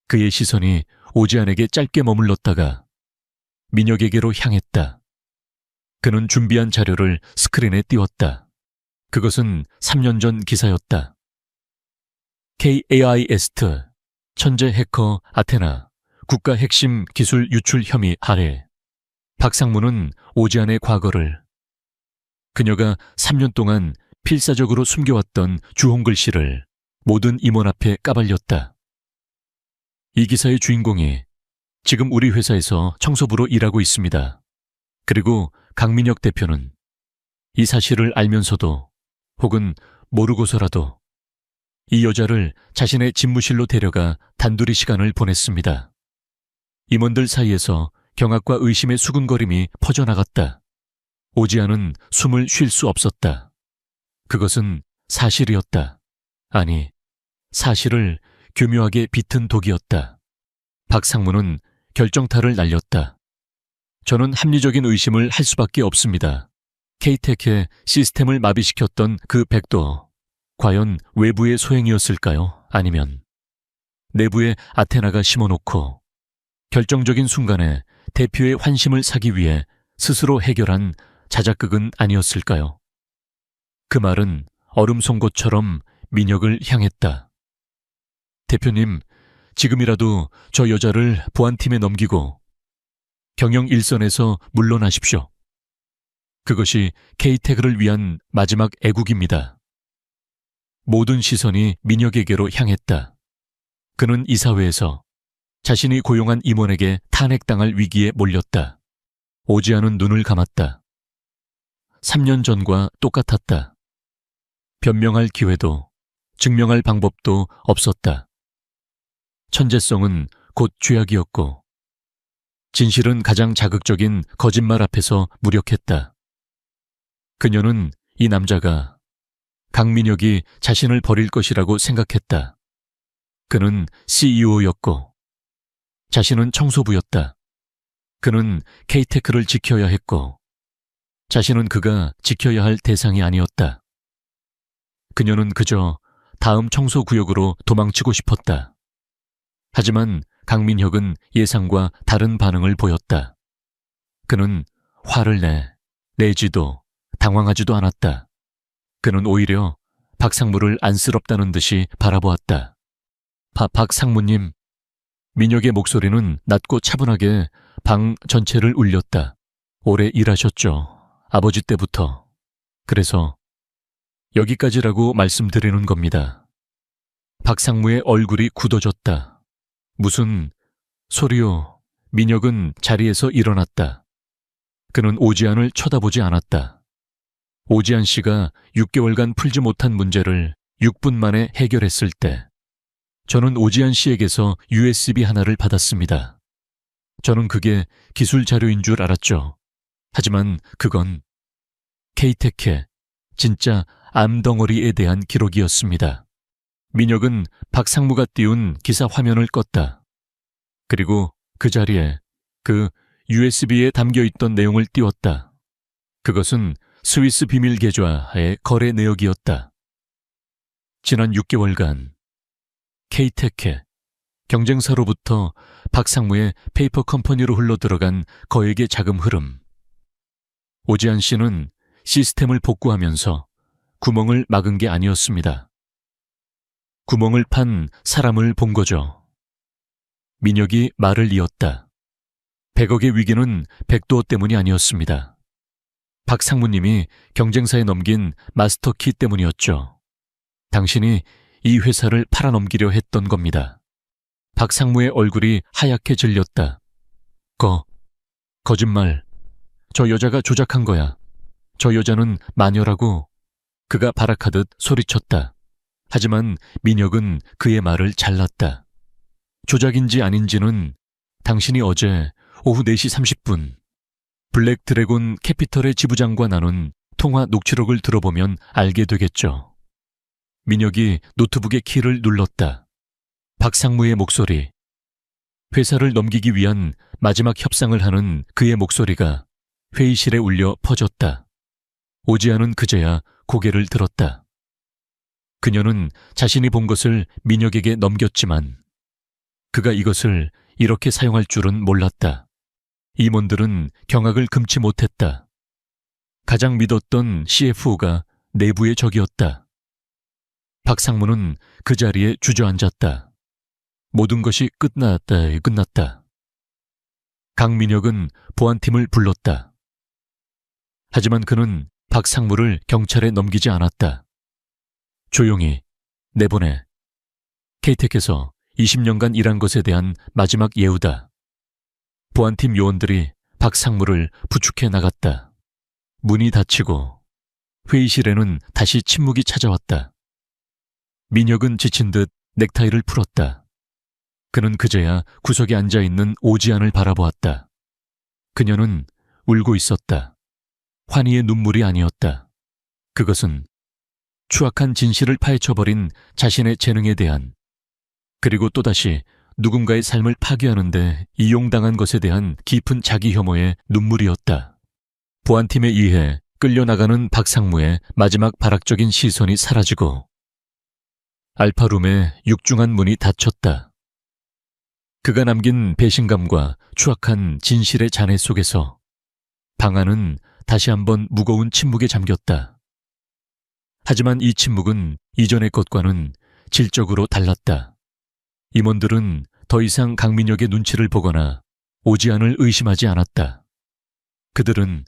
그의 시선이 오지안에게 짧게 머물렀다가 민혁에게로 향했다. 그는 준비한 자료를 스크린에 띄웠다. 그것은 3년 전 기사였다. KAIST 천재 해커 아테나 국가 핵심 기술 유출 혐의 하해. 박상무는 오지안의 과거를, 그녀가 3년 동안 필사적으로 숨겨왔던 주홍글씨를 모든 임원 앞에 까발렸다. 이 기사의 주인공이 지금 우리 회사에서 청소부로 일하고 있습니다. 그리고 강민혁 대표는 이 사실을 알면서도 혹은 모르고서라도 이 여자를 자신의 집무실로 데려가 단둘이 시간을 보냈습니다. 임원들 사이에서 경악과 의심의 수군거림이 퍼져나갔다. 오지안은 숨을 쉴 수 없었다. 그것은 사실이었다. 아니, 사실을 교묘하게 비튼 독이었다. 박상무는 결정타를 날렸다. 저는 합리적인 의심을 할 수밖에 없습니다. K-Tech의 시스템을 마비시켰던 그 백도, 과연 외부의 소행이었을까요? 아니면 내부에 아테나가 심어놓고 결정적인 순간에 대표의 환심을 사기 위해 스스로 해결한 자작극은 아니었을까요? 그 말은 얼음 송곳처럼 민혁을 향했다. 대표님, 지금이라도 저 여자를 보안팀에 넘기고 경영 일선에서 물러나십시오. 그것이 K-Tech을 위한 마지막 애국입니다. 모든 시선이 민혁에게로 향했다. 그는 이사회에서 자신이 고용한 임원에게 탄핵당할 위기에 몰렸다. 오지안은 눈을 감았다. 3년 전과 똑같았다. 변명할 기회도 증명할 방법도 없었다. 천재성은 곧 죄악이었고 진실은 가장 자극적인 거짓말 앞에서 무력했다. 그녀는 이 남자가 강민혁이 자신을 버릴 것이라고 생각했다. 그는 CEO였고 자신은 청소부였다. 그는 K-Tech를 지켜야 했고 자신은 그가 지켜야 할 대상이 아니었다. 그녀는 그저 다음 청소구역으로 도망치고 싶었다. 하지만 강민혁은 예상과 다른 반응을 보였다. 그는 화를 내지도 당황하지도 않았다. 그는 오히려 박상무를 안쓰럽다는 듯이 바라보았다. 박상무님. 민혁의 목소리는 낮고 차분하게 방 전체를 울렸다. 오래 일하셨죠. 아버지 때부터. 그래서 여기까지라고 말씀드리는 겁니다. 박상무의 얼굴이 굳어졌다. 무슨 소리요? 민혁은 자리에서 일어났다. 그는 오지안을 쳐다보지 않았다. 오지안 씨가 6개월간 풀지 못한 문제를 6분 만에 해결했을 때 저는 오지안 씨에게서 USB 하나를 받았습니다. 저는 그게 기술 자료인 줄 알았죠. 하지만 그건 K-Tech의 진짜 암덩어리에 대한 기록이었습니다. 민혁은 박상무가 띄운 기사 화면을 껐다. 그리고 그 자리에 그 USB에 담겨있던 내용을 띄웠다. 그것은 스위스 비밀 계좌의 거래 내역이었다. 지난 6개월간 K-Tech의 경쟁사로부터 박상무의 페이퍼 컴퍼니로 흘러들어간 거액의 자금 흐름. 오지한 씨는 시스템을 복구하면서 구멍을 막은 게 아니었습니다. 구멍을 판 사람을 본 거죠. 민혁이 말을 이었다. 100억의 위기는 백도어 때문이 아니었습니다. 박상무님이 경쟁사에 넘긴 마스터키 때문이었죠. 당신이 이 회사를 팔아넘기려 했던 겁니다. 박상무의 얼굴이 하얗게 질렸다. 거짓말. 저 여자가 조작한 거야. 저 여자는 마녀라고. 그가 발악하듯 소리쳤다. 하지만 민혁은 그의 말을 잘랐다. 조작인지 아닌지는 당신이 어제 오후 4시 30분 블랙 드래곤 캐피털의 지부장과 나눈 통화 녹취록을 들어보면 알게 되겠죠. 민혁이 노트북의 키를 눌렀다. 박상무의 목소리. 회사를 넘기기 위한 마지막 협상을 하는 그의 목소리가 회의실에 울려 퍼졌다. 오지아는 그제야 고개를 들었다. 그녀는 자신이 본 것을 민혁에게 넘겼지만 그가 이것을 이렇게 사용할 줄은 몰랐다. 임원들은 경악을 금치 못했다. 가장 믿었던 CFO가 내부의 적이었다. 박상무는 그 자리에 주저앉았다. 모든 것이 끝났다. 강민혁은 보안팀을 불렀다. 하지만 그는 박상무를 경찰에 넘기지 않았다. 조용히 내보내. 케이텍에서 20년간 일한 것에 대한 마지막 예우다. 보안팀 요원들이 박상무를 부축해 나갔다. 문이 닫히고 회의실에는 다시 침묵이 찾아왔다. 민혁은 지친 듯 넥타이를 풀었다. 그는 그제야 구석에 앉아있는 오지안을 바라보았다. 그녀는 울고 있었다. 환희의 눈물이 아니었다. 그것은 추악한 진실을 파헤쳐버린 자신의 재능에 대한, 그리고 또다시 누군가의 삶을 파괴하는데 이용당한 것에 대한 깊은 자기 혐오의 눈물이었다. 보안팀에 의해 끌려나가는 박상무의 마지막 발악적인 시선이 사라지고 알파룸의 육중한 문이 닫혔다. 그가 남긴 배신감과 추악한 진실의 잔해 속에서 방 안은 다시 한번 무거운 침묵에 잠겼다. 하지만 이 침묵은 이전의 것과는 질적으로 달랐다. 임원들은 더 이상 강민혁의 눈치를 보거나 오지안을 의심하지 않았다. 그들은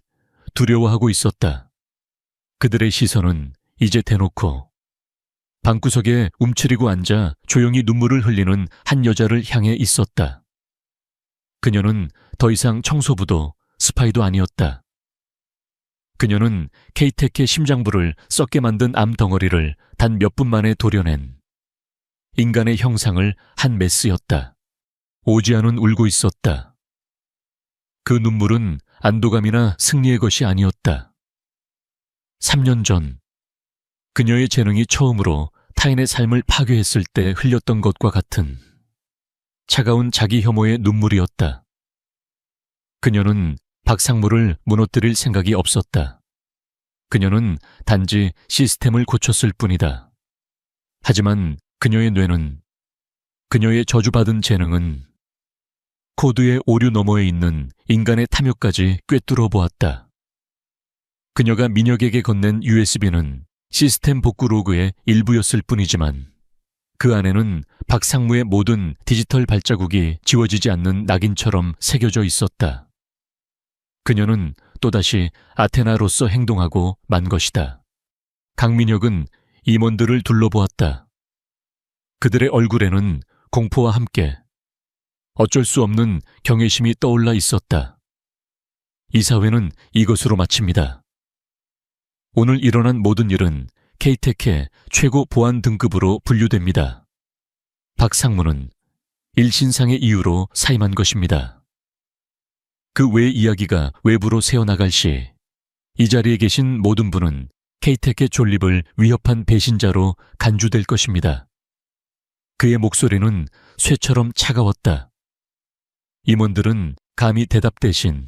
두려워하고 있었다. 그들의 시선은 이제 대놓고 방구석에 움츠리고 앉아 조용히 눈물을 흘리는 한 여자를 향해 있었다. 그녀는 더 이상 청소부도 스파이도 아니었다. 그녀는 케이테크의 심장부를 썩게 만든 암 덩어리를 단 몇 분 만에 도려낸 인간의 형상을 한 메스였다. 오지안은 울고 있었다. 그 눈물은 안도감이나 승리의 것이 아니었다. 3년 전 그녀의 재능이 처음으로 타인의 삶을 파괴했을 때 흘렸던 것과 같은 차가운 자기 혐오의 눈물이었다. 그녀는 박상무를 무너뜨릴 생각이 없었다. 그녀는 단지 시스템을 고쳤을 뿐이다. 하지만 그녀의 뇌는, 그녀의 저주받은 재능은 코드의 오류 너머에 있는 인간의 탐욕까지 꿰뚫어 보았다. 그녀가 민혁에게 건넨 USB는 시스템 복구 로그의 일부였을 뿐이지만 그 안에는 박상무의 모든 디지털 발자국이 지워지지 않는 낙인처럼 새겨져 있었다. 그녀는 또다시 아테나로서 행동하고 만 것이다. 강민혁은 임원들을 둘러보았다. 그들의 얼굴에는 공포와 함께 어쩔 수 없는 경외심이 떠올라 있었다. 이 사회는 이것으로 마칩니다. 오늘 일어난 모든 일은 케이테크의 최고 보안 등급으로 분류됩니다. 박상무는 일신상의 이유로 사임한 것입니다. 그 외의 이야기가 외부로 새어나갈 시 이 자리에 계신 모든 분은 케이테크의 존립을 위협한 배신자로 간주될 것입니다. 그의 목소리는 쇠처럼 차가웠다. 임원들은 감히 대답 대신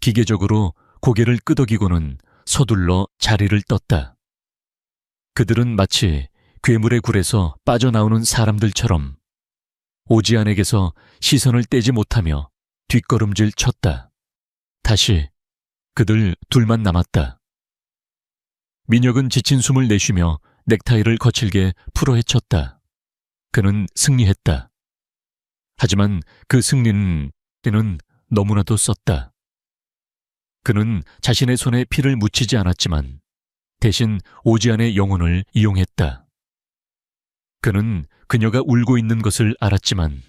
기계적으로 고개를 끄덕이고는 서둘러 자리를 떴다. 그들은 마치 괴물의 굴에서 빠져나오는 사람들처럼 오지안에게서 시선을 떼지 못하며 뒷걸음질 쳤다. 다시 그들 둘만 남았다. 민혁은 지친 숨을 내쉬며 넥타이를 거칠게 풀어 헤쳤다. 그는 승리했다. 하지만 그 승리는 때는 너무나도 썼다. 그는 자신의 손에 피를 묻히지 않았지만 대신 오지안의 영혼을 이용했다. 그는 그녀가 울고 있는 것을 알았지만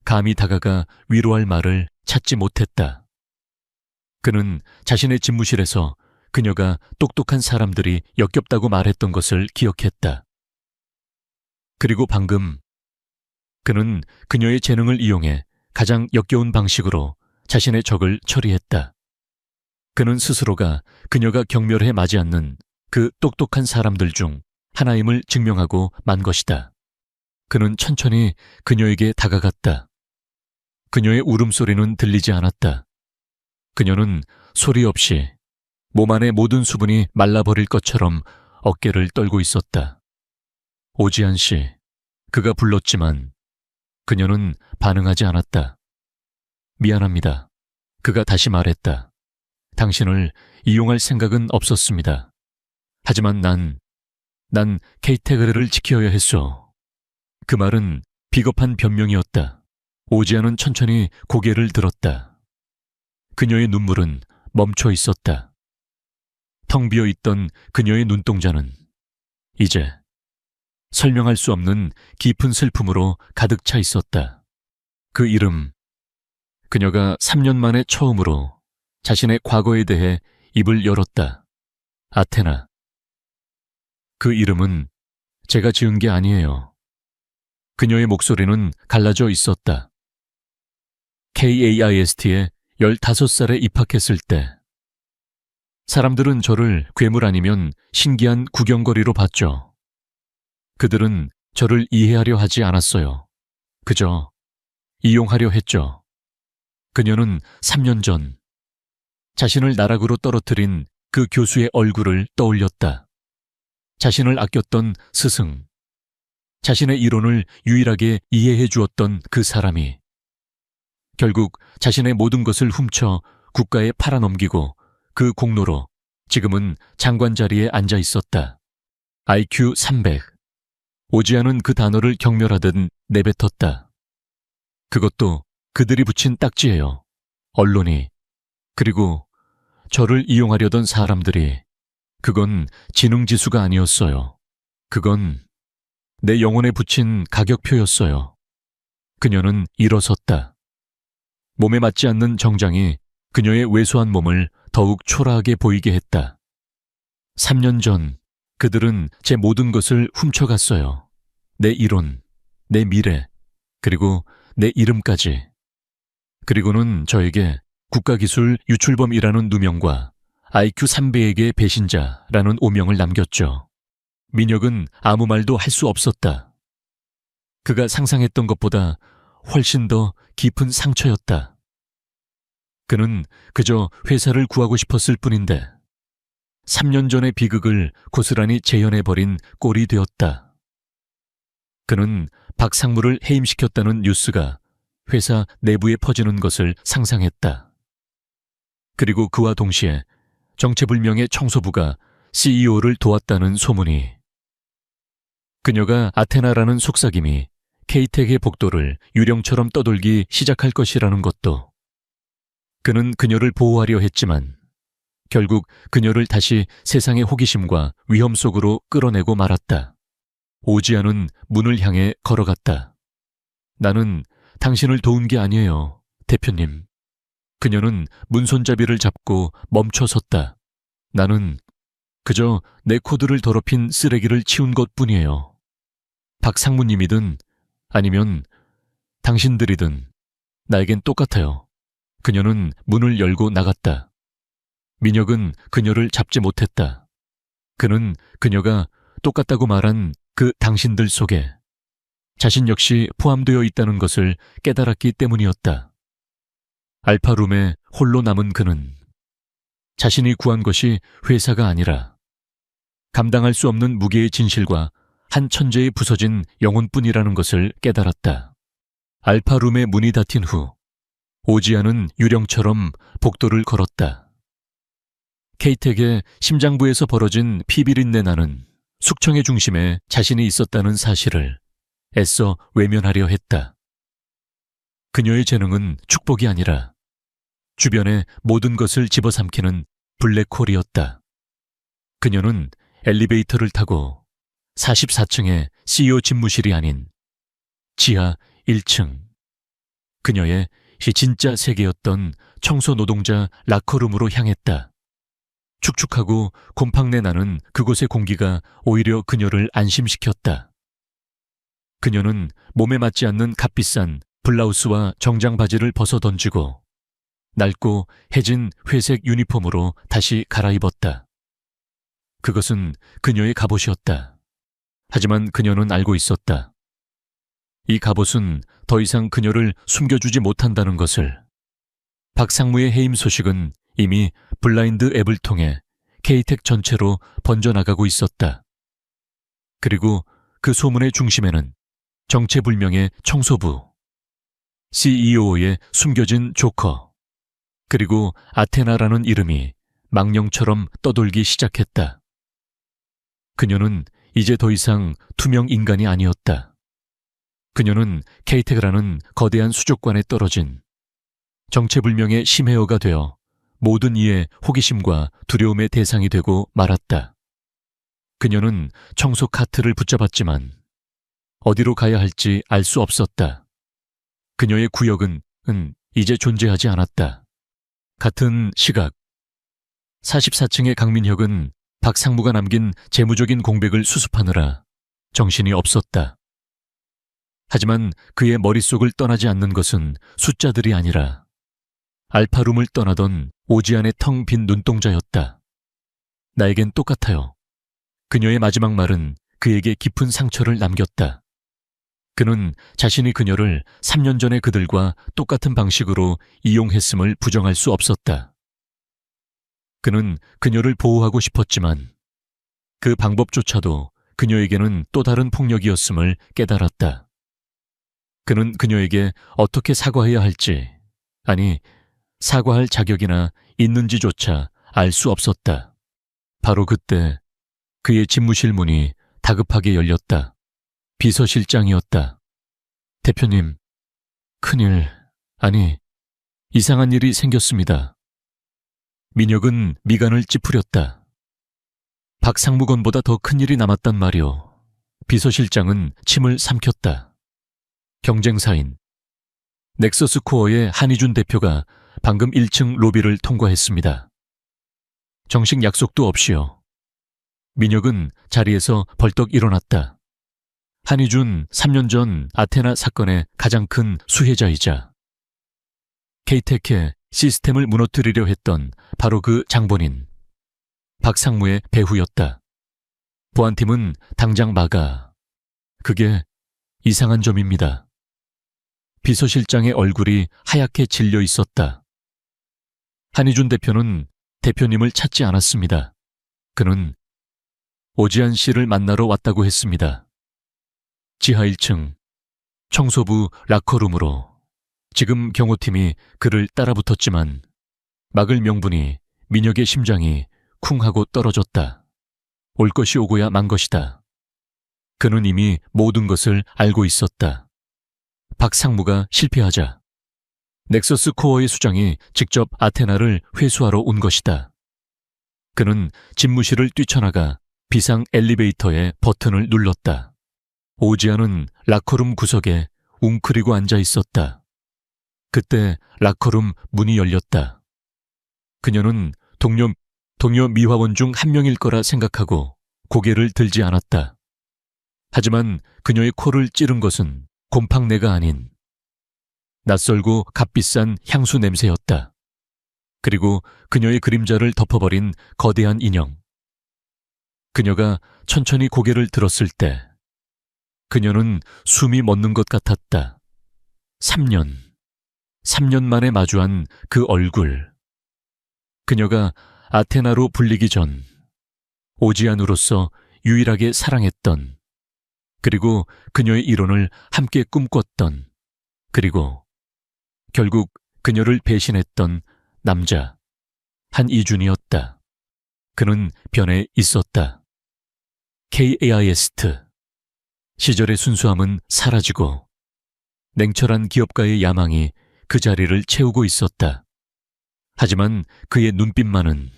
감히 다가가 위로할 말을 찾지 못했다. 그는 자신의 집무실에서 그녀가 똑똑한 사람들이 역겹다고 말했던 것을 기억했다. 그리고 방금 그는 그녀의 재능을 이용해 가장 역겨운 방식으로 자신의 적을 처리했다. 그는 스스로가 그녀가 경멸해 마지 않는 그 똑똑한 사람들 중 하나임을 증명하고 만 것이다. 그는 천천히 그녀에게 다가갔다. 그녀의 울음소리는 들리지 않았다. 그녀는 소리 없이 몸 안의 모든 수분이 말라버릴 것처럼 어깨를 떨고 있었다. 오지안 씨, 그가 불렀지만 그녀는 반응하지 않았다. 미안합니다. 그가 다시 말했다. 당신을 이용할 생각은 없었습니다. 하지만 난 케이테그레를 지켜야 했소. 그 말은 비겁한 변명이었다. 오지안은 천천히 고개를 들었다. 그녀의 눈물은 멈춰 있었다. 텅 비어 있던 그녀의 눈동자는 이제 설명할 수 없는 깊은 슬픔으로 가득 차 있었다. 그 이름, 그녀가 3년 만에 처음으로 자신의 과거에 대해 입을 열었다. 아테나. 그 이름은 제가 지은 게 아니에요. 그녀의 목소리는 갈라져 있었다. KAIST에 15살에 입학했을 때 사람들은 저를 괴물 아니면 신기한 구경거리로 봤죠. 그들은 저를 이해하려 하지 않았어요. 그저 이용하려 했죠. 그녀는 3년 전 자신을 나락으로 떨어뜨린 그 교수의 얼굴을 떠올렸다. 자신을 아꼈던 스승, 자신의 이론을 유일하게 이해해 주었던 그 사람이 결국 자신의 모든 것을 훔쳐 국가에 팔아넘기고 그 공로로 지금은 장관 자리에 앉아 있었다. IQ 300. 오지안은 그 단어를 경멸하듯 내뱉었다. 그것도 그들이 붙인 딱지예요. 언론이. 그리고 저를 이용하려던 사람들이. 그건 지능지수가 아니었어요. 그건 내 영혼에 붙인 가격표였어요. 그녀는 일어섰다. 몸에 맞지 않는 정장이 그녀의 왜소한 몸을 더욱 초라하게 보이게 했다. 3년 전 그들은 제 모든 것을 훔쳐갔어요. 내 이론, 내 미래, 그리고 내 이름까지. 그리고는 저에게 국가기술 유출범이라는 누명과 IQ 300의 배신자라는 오명을 남겼죠. 민혁은 아무 말도 할 수 없었다. 그가 상상했던 것보다 훨씬 더 깊은 상처였다. 그는 그저 회사를 구하고 싶었을 뿐인데 3년 전의 비극을 고스란히 재현해버린 꼴이 되었다. 그는 박상무를 해임시켰다는 뉴스가 회사 내부에 퍼지는 것을 상상했다. 그리고 그와 동시에 정체불명의 청소부가 CEO를 도왔다는 소문이. 그녀가 아테나라는 속삭임이 케이텍의 복도를 유령처럼 떠돌기 시작할 것이라는 것도. 그는 그녀를 보호하려 했지만 결국 그녀를 다시 세상의 호기심과 위험 속으로 끌어내고 말았다. 오지안은 문을 향해 걸어갔다. 나는 당신을 도운 게 아니에요, 대표님. 그녀는 문손잡이를 잡고 멈춰 섰다. 나는 그저 내 코드를 더럽힌 쓰레기를 치운 것뿐이에요. 박상무님이든 아니면 당신들이든 나에겐 똑같아요. 그녀는 문을 열고 나갔다. 민혁은 그녀를 잡지 못했다. 그는 그녀가 똑같다고 말한 그 당신들 속에 자신 역시 포함되어 있다는 것을 깨달았기 때문이었다. 알파룸에 홀로 남은 그는 자신이 구한 것이 회사가 아니라 감당할 수 없는 무게의 진실과 한 천재의 부서진 영혼뿐이라는 것을 깨달았다. 알파룸의 문이 닫힌 후 오지아는 유령처럼 복도를 걸었다. 케이텍의 심장부에서 벌어진 피비린내 나는 숙청의 중심에 자신이 있었다는 사실을 애써 외면하려 했다. 그녀의 재능은 축복이 아니라 주변의 모든 것을 집어삼키는 블랙홀이었다. 그녀는 엘리베이터를 타고 44층의 CEO 집무실이 아닌 지하 1층, 그녀의 진짜 세계였던 청소 노동자 라커룸으로 향했다. 축축하고 곰팡내 나는 그곳의 공기가 오히려 그녀를 안심시켰다. 그녀는 몸에 맞지 않는 값비싼 블라우스와 정장 바지를 벗어 던지고 낡고 해진 회색 유니폼으로 다시 갈아입었다. 그것은 그녀의 갑옷이었다. 하지만 그녀는 알고 있었다. 이 갑옷은 더 이상 그녀를 숨겨주지 못한다는 것을. 박상무의 해임 소식은 이미 블라인드 앱을 통해 케이텍 전체로 번져나가고 있었다. 그리고 그 소문의 중심에는 정체불명의 청소부, CEO의 숨겨진 조커, 그리고 아테나라는 이름이 망령처럼 떠돌기 시작했다. 그녀는 이제 더 이상 투명 인간이 아니었다. 그녀는 케이텍이라는 거대한 수족관에 떨어진 정체불명의 심해어가 되어 모든 이의 호기심과 두려움의 대상이 되고 말았다. 그녀는 청소 카트를 붙잡았지만 어디로 가야 할지 알 수 없었다. 그녀의 구역은 이제 존재하지 않았다. 같은 시각 44층의 강민혁은 박상무가 남긴 재무적인 공백을 수습하느라 정신이 없었다. 하지만 그의 머릿속을 떠나지 않는 것은 숫자들이 아니라 알파룸을 떠나던 오지안의 텅 빈 눈동자였다. 나에겐 똑같아요. 그녀의 마지막 말은 그에게 깊은 상처를 남겼다. 그는 자신이 그녀를 3년 전에 그들과 똑같은 방식으로 이용했음을 부정할 수 없었다. 그는 그녀를 보호하고 싶었지만 그 방법조차도 그녀에게는 또 다른 폭력이었음을 깨달았다. 그는 그녀에게 어떻게 사과해야 할지, 아니 사과할 자격이나 있는지조차 알 수 없었다. 바로 그때 그의 집무실 문이 다급하게 열렸다. 비서실장이었다. 대표님, 큰일, 아니, 이상한 일이 생겼습니다. 민혁은 미간을 찌푸렸다. 박상무건보다 더 큰 일이 남았단 말이오. 비서실장은 침을 삼켰다. 경쟁사인 넥서스 코어의 한희준 대표가 방금 1층 로비를 통과했습니다. 정식 약속도 없이요. 민혁은 자리에서 벌떡 일어났다. 한희준 3년 전 아테나 사건의 가장 큰 수혜자이자 케이텍의 시스템을 무너뜨리려 했던 바로 그 장본인 박상무의 배후였다. 보안팀은 당장 막아. 그게 이상한 점입니다. 비서실장의 얼굴이 하얗게 질려 있었다. 한희준 대표는 대표님을 찾지 않았습니다. 그는 오지안 씨를 만나러 왔다고 했습니다. 지하 1층 청소부 라커룸으로. 지금 경호팀이 그를 따라붙었지만 막을 명분이 민혁의 심장이 쿵 하고 떨어졌다. 올 것이 오고야 만 것이다. 그는 이미 모든 것을 알고 있었다. 박상무가 실패하자 넥서스 코어의 수장이 직접 아테나를 회수하러 온 것이다. 그는 집무실을 뛰쳐나가 비상 엘리베이터의 버튼을 눌렀다. 오지아는 라커룸 구석에 웅크리고 앉아 있었다. 그때 라커룸 문이 열렸다. 그녀는 동료 미화원 중 한 명일 거라 생각하고 고개를 들지 않았다. 하지만 그녀의 코를 찌른 것은 곰팡내가 아닌 낯설고 값비싼 향수 냄새였다. 그리고 그녀의 그림자를 덮어버린 거대한 인형. 그녀가 천천히 고개를 들었을 때 그녀는 숨이 멎는 것 같았다. 3년 만에 마주한 그 얼굴. 그녀가 아테나로 불리기 전 오지안으로서 유일하게 사랑했던, 그리고 그녀의 이론을 함께 꿈꿨던 그리고 결국 그녀를 배신했던 남자 한이준이었다. 그는 변해 있었다. KAIST. 시절의 순수함은 사라지고 냉철한 기업가의 야망이 그 자리를 채우고 있었다. 하지만 그의 눈빛만은,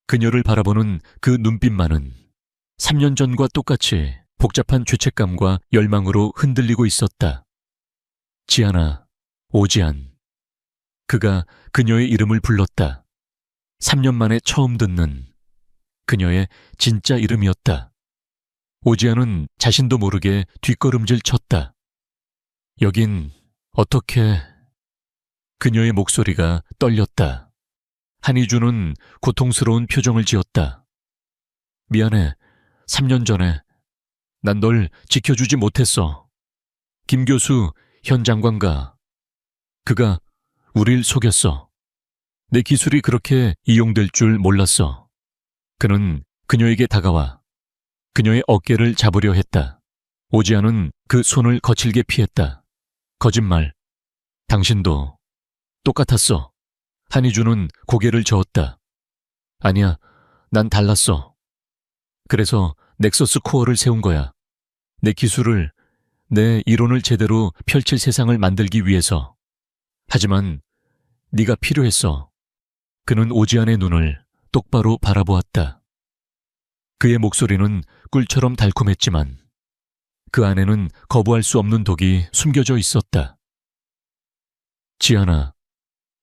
그녀를 바라보는 그 눈빛만은 3년 전과 똑같이 복잡한 죄책감과 열망으로 흔들리고 있었다. 지아나, 오지안. 그가 그녀의 이름을 불렀다. 3년 만에 처음 듣는 그녀의 진짜 이름이었다. 오지안은 자신도 모르게 뒷걸음질 쳤다. 여긴 어떻게... 그녀의 목소리가 떨렸다. 한이준은 고통스러운 표정을 지었다. 미안해. 3년 전에 난 널 지켜주지 못했어. 김 교수, 현 장관과 그가 우릴 속였어. 내 기술이 그렇게 이용될 줄 몰랐어. 그는 그녀에게 다가와 그녀의 어깨를 잡으려 했다. 오지안은 그 손을 거칠게 피했다. 거짓말. 당신도 똑같았어. 한이준은 고개를 저었다. 아니야, 난 달랐어. 그래서 넥서스 코어를 세운 거야. 내 기술을, 내 이론을 제대로 펼칠 세상을 만들기 위해서. 하지만 네가 필요했어. 그는 오지안의 눈을 똑바로 바라보았다. 그의 목소리는 꿀처럼 달콤했지만 그 안에는 거부할 수 없는 독이 숨겨져 있었다. 지아나,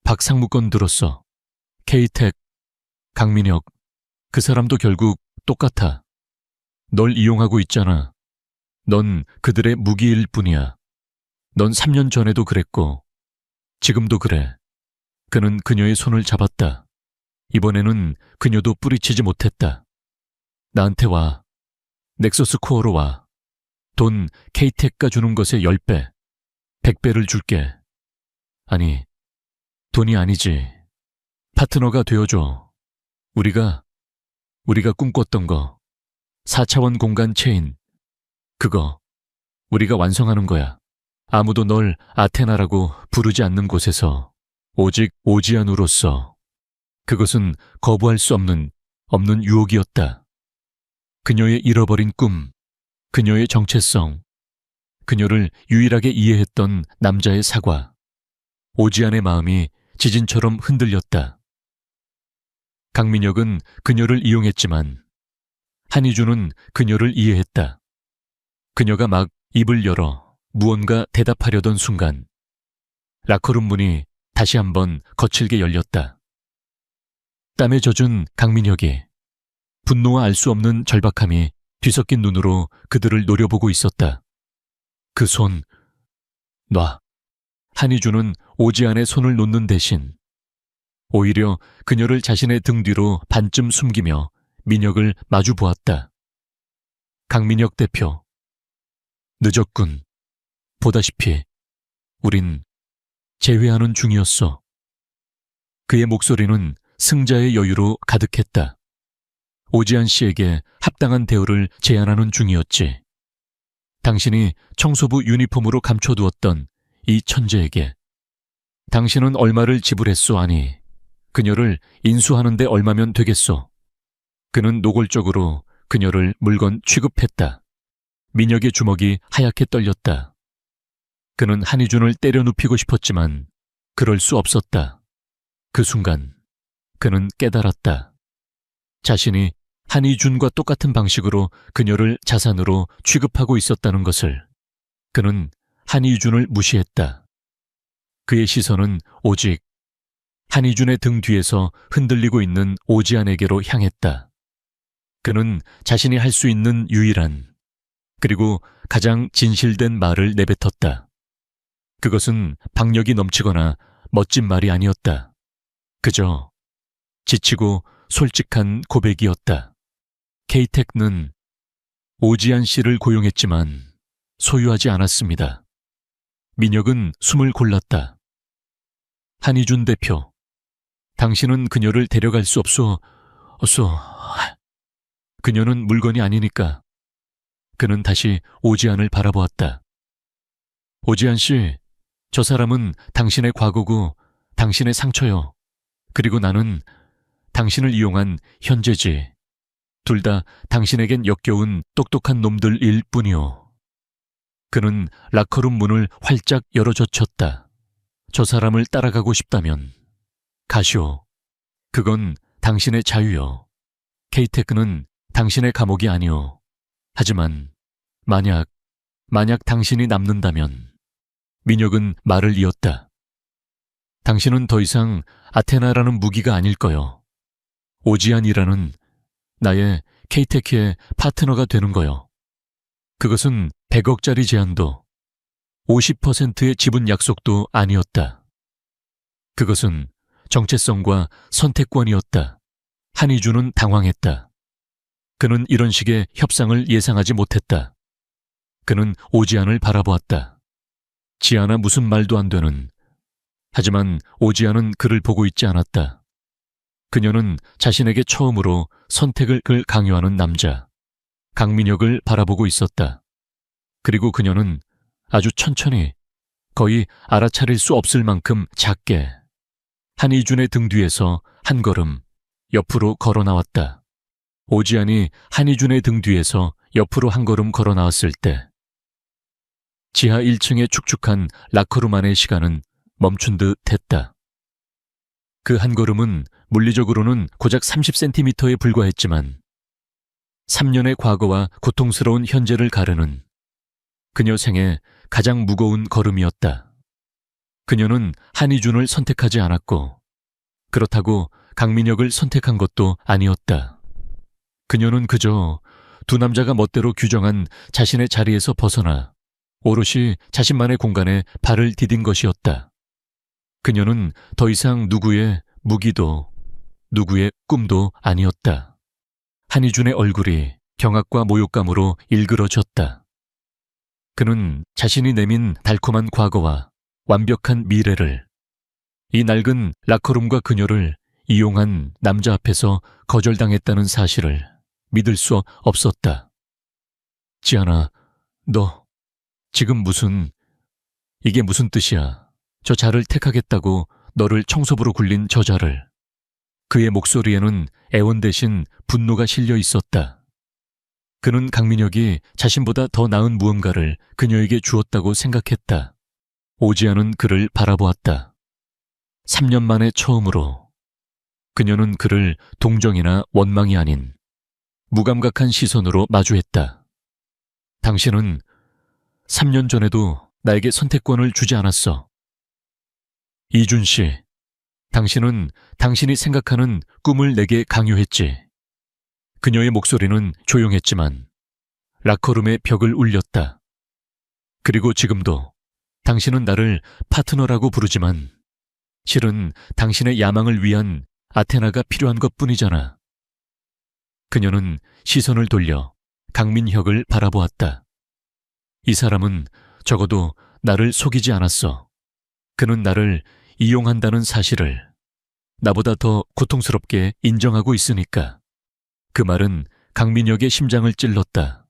박상무건 들었어. K텍, 강민혁, 그 사람도 결국 똑같아. 널 이용하고 있잖아. 넌 그들의 무기일 뿐이야. 넌 3년 전에도 그랬고 지금도 그래. 그는 그녀의 손을 잡았다. 이번에는 그녀도 뿌리치지 못했다. 나한테 와. 넥서스 코어로 와. 돈 K텍가 주는 것의 10배, 100배를 줄게. 아니, 돈이 아니지. 파트너가 되어줘. 우리가 꿈꿨던 거. 4차원 공간 체인. 그거 우리가 완성하는 거야. 아무도 널 아테나라고 부르지 않는 곳에서 오직 오지안으로서. 그것은 거부할 수 없는 유혹이었다. 그녀의 잃어버린 꿈, 그녀의 정체성, 그녀를 유일하게 이해했던 남자의 사과. 오지안의 마음이 지진처럼 흔들렸다. 강민혁은 그녀를 이용했지만 한이준은 그녀를 이해했다. 그녀가 막 입을 열어 무언가 대답하려던 순간 라커룸 문이 다시 한번 거칠게 열렸다. 땀에 젖은 강민혁이 분노와 알 수 없는 절박함이 뒤섞인 눈으로 그들을 노려보고 있었다. 그 손, 놔. 한이준은 오지안의 손을 놓는 대신 오히려 그녀를 자신의 등 뒤로 반쯤 숨기며 민혁을 마주 보았다. 강민혁 대표. 늦었군. 보다시피 우린 재회하는 중이었어. 그의 목소리는 승자의 여유로 가득했다. 오지안 씨에게 합당한 대우를 제안하는 중이었지. 당신이 청소부 유니폼으로 감춰두었던 이 천재에게 당신은 얼마를 지불했소? 아니, 그녀를 인수하는 데 얼마면 되겠소? 그는 노골적으로 그녀를 물건 취급했다. 민혁의 주먹이 하얗게 떨렸다. 그는 한이준을 때려 눕히고 싶었지만 그럴 수 없었다. 그 순간 그는 깨달았다. 자신이 한이준과 똑같은 방식으로 그녀를 자산으로 취급하고 있었다는 것을. 그는 한이준을 무시했다. 그의 시선은 오직 한이준의 등 뒤에서 흔들리고 있는 오지안에게로 향했다. 그는 자신이 할 수 있는 유일한 그리고 가장 진실된 말을 내뱉었다. 그것은 박력이 넘치거나 멋진 말이 아니었다. 그저 지치고 솔직한 고백이었다. K텍는 오지안 씨를 고용했지만 소유하지 않았습니다. 민혁은 숨을 골랐다. 한이준 대표, 당신은 그녀를 데려갈 수 없소. 그녀는 물건이 아니니까. 그는 다시 오지안을 바라보았다. 오지안 씨, 저 사람은 당신의 과거고 당신의 상처요. 그리고 나는 당신을 이용한 현재지. 둘 다 당신에겐 역겨운 똑똑한 놈들일 뿐이요. 그는 라커룸 문을 활짝 열어젖혔다. 저 사람을 따라가고 싶다면 가시오. 그건 당신의 자유요. 케이테크는 당신의 감옥이 아니오. 하지만 만약 당신이 남는다면. 민혁은 말을 이었다. 당신은 더 이상 아테나라는 무기가 아닐 거요. 오지안이라는 나의 케이테크의 파트너가 되는 거요. 그것은 100억짜리 제안도 50%의 지분 약속도 아니었다. 그것은 정체성과 선택권이었다. 한희주는 당황했다. 그는 이런 식의 협상을 예상하지 못했다. 그는 오지안을 바라보았다. 지아나 무슨 말도 안 되는. 하지만 오지안은 그를 보고 있지 않았다. 그녀는 자신에게 처음으로 선택을 강요하는 남자, 강민혁을 바라보고 있었다. 그리고 그녀는 아주 천천히, 거의 알아차릴 수 없을 만큼 작게 한희준의 등 뒤에서 한 걸음 옆으로 걸어 나왔다. 오지안이 한희준의 등 뒤에서 옆으로 한 걸음 걸어 나왔을 때 지하 1층의 축축한 라커룸 안의 시간은 멈춘 듯 했다. 그 한 걸음은 물리적으로는 고작 30cm에 불과했지만 3년의 과거와 고통스러운 현재를 가르는 그녀 생애 가장 무거운 걸음이었다. 그녀는 한희준을 선택하지 않았고 그렇다고 강민혁을 선택한 것도 아니었다. 그녀는 그저 두 남자가 멋대로 규정한 자신의 자리에서 벗어나 오롯이 자신만의 공간에 발을 디딘 것이었다. 그녀는 더 이상 누구의 무기도 누구의 꿈도 아니었다. 한희준의 얼굴이 경악과 모욕감으로 일그러졌다. 그는 자신이 내민 달콤한 과거와 완벽한 미래를, 이 낡은 라커룸과 그녀를 이용한 남자 앞에서 거절당했다는 사실을 믿을 수 없었다. 지아나, 너 지금 이게 무슨 뜻이야? 저 자를 택하겠다고 너를 청소부로 굴린 저 자를. 그의 목소리에는 애원 대신 분노가 실려 있었다. 그는 강민혁이 자신보다 더 나은 무언가를 그녀에게 주었다고 생각했다. 오지안은 그를 바라보았다. 3년 만에 처음으로 그녀는 그를 동정이나 원망이 아닌 무감각한 시선으로 마주했다. 당신은 3년 전에도 나에게 선택권을 주지 않았어. 이준 씨, 당신은 당신이 생각하는 꿈을 내게 강요했지. 그녀의 목소리는 조용했지만 라커룸의 벽을 울렸다. 그리고 지금도 당신은 나를 파트너라고 부르지만 실은 당신의 야망을 위한 아테나가 필요한 것뿐이잖아. 그녀는 시선을 돌려 강민혁을 바라보았다. 이 사람은 적어도 나를 속이지 않았어. 그는 나를 이용한다는 사실을 나보다 더 고통스럽게 인정하고 있으니까. 그 말은 강민혁의 심장을 찔렀다.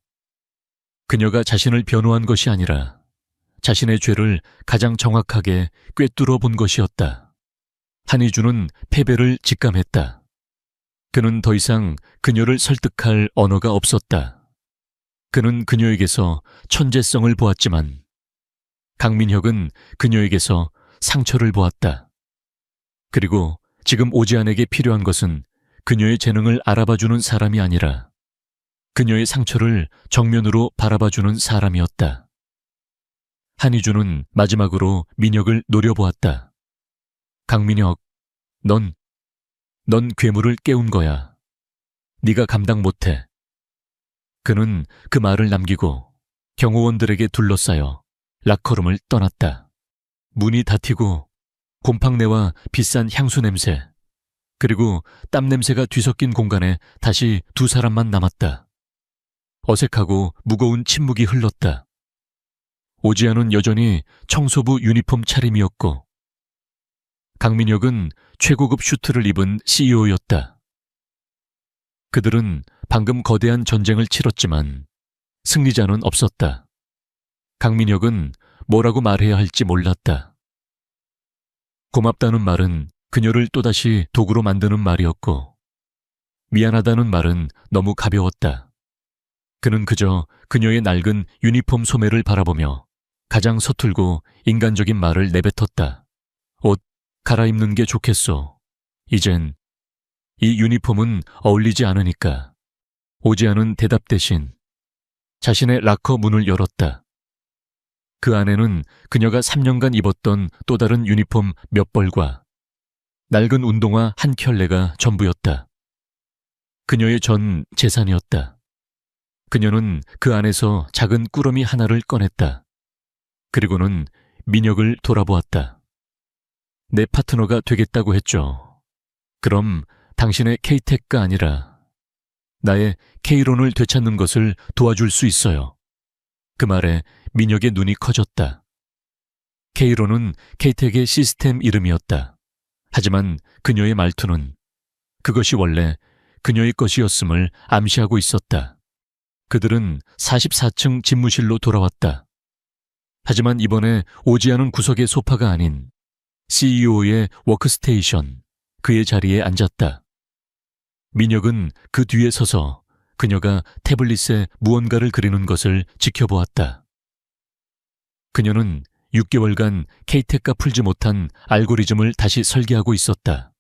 그녀가 자신을 변호한 것이 아니라 자신의 죄를 가장 정확하게 꿰뚫어 본 것이었다. 한희준은 패배를 직감했다. 그는 더 이상 그녀를 설득할 언어가 없었다. 그는 그녀에게서 천재성을 보았지만 강민혁은 그녀에게서 상처를 보았다. 그리고 지금 오지안에게 필요한 것은 그녀의 재능을 알아봐주는 사람이 아니라 그녀의 상처를 정면으로 바라봐주는 사람이었다. 한희준은 마지막으로 민혁을 노려보았다. 강민혁, 넌 괴물을 깨운 거야. 네가 감당 못해. 그는 그 말을 남기고 경호원들에게 둘러싸여 라커룸을 떠났다. 문이 닫히고 곰팡내와 비싼 향수 냄새, 그리고 땀 냄새가 뒤섞인 공간에 다시 두 사람만 남았다. 어색하고 무거운 침묵이 흘렀다. 오지안은 여전히 청소부 유니폼 차림이었고 강민혁은 최고급 슈트를 입은 CEO였다. 그들은 방금 거대한 전쟁을 치렀지만 승리자는 없었다. 강민혁은 뭐라고 말해야 할지 몰랐다. 고맙다는 말은 그녀를 또다시 도구로 만드는 말이었고, 미안하다는 말은 너무 가벼웠다. 그는 그저 그녀의 낡은 유니폼 소매를 바라보며 가장 서툴고 인간적인 말을 내뱉었다. 옷 갈아입는 게 좋겠소. 이젠 이 유니폼은 어울리지 않으니까. 오지아는 대답 대신 자신의 락커 문을 열었다. 그 안에는 그녀가 3년간 입었던 또 다른 유니폼 몇 벌과 낡은 운동화 한 켤레가 전부였다. 그녀의 전 재산이었다. 그녀는 그 안에서 작은 꾸러미 하나를 꺼냈다. 그리고는 민혁을 돌아보았다. 내 파트너가 되겠다고 했죠. 그럼 당신의 K텍가 아니라 나의 K론을 되찾는 것을 도와줄 수 있어요. 그 말에 민혁의 눈이 커졌다. K론은 K텍의 시스템 이름이었다. 하지만 그녀의 말투는 그것이 원래 그녀의 것이었음을 암시하고 있었다. 그들은 44층 집무실로 돌아왔다. 하지만 이번에 오지 않은 구석의 소파가 아닌 CEO의 워크스테이션, 그의 자리에 앉았다. 민혁은 그 뒤에 서서 그녀가 태블릿에 무언가를 그리는 것을 지켜보았다. 그녀는 6개월간 K텍과 풀지 못한 알고리즘을 다시 설계하고 있었다.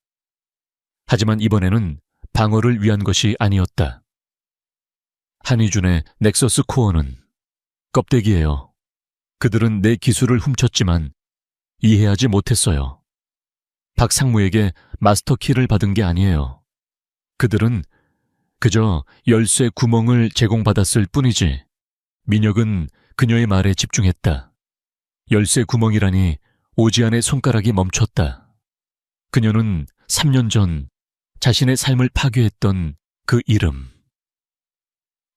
하지만 이번에는 방어를 위한 것이 아니었다. 한희준의 넥서스 코어는 껍데기예요. 그들은 내 기술을 훔쳤지만 이해하지 못했어요. 박상무에게 마스터키를 받은 게 아니에요. 그들은 그저 열쇠 구멍을 제공받았을 뿐이지. 민혁은 그녀의 말에 집중했다. 열쇠 구멍이라니 오지안의 손가락이 멈췄다. 그녀는 3년 전 자신의 삶을 파괴했던 그 이름.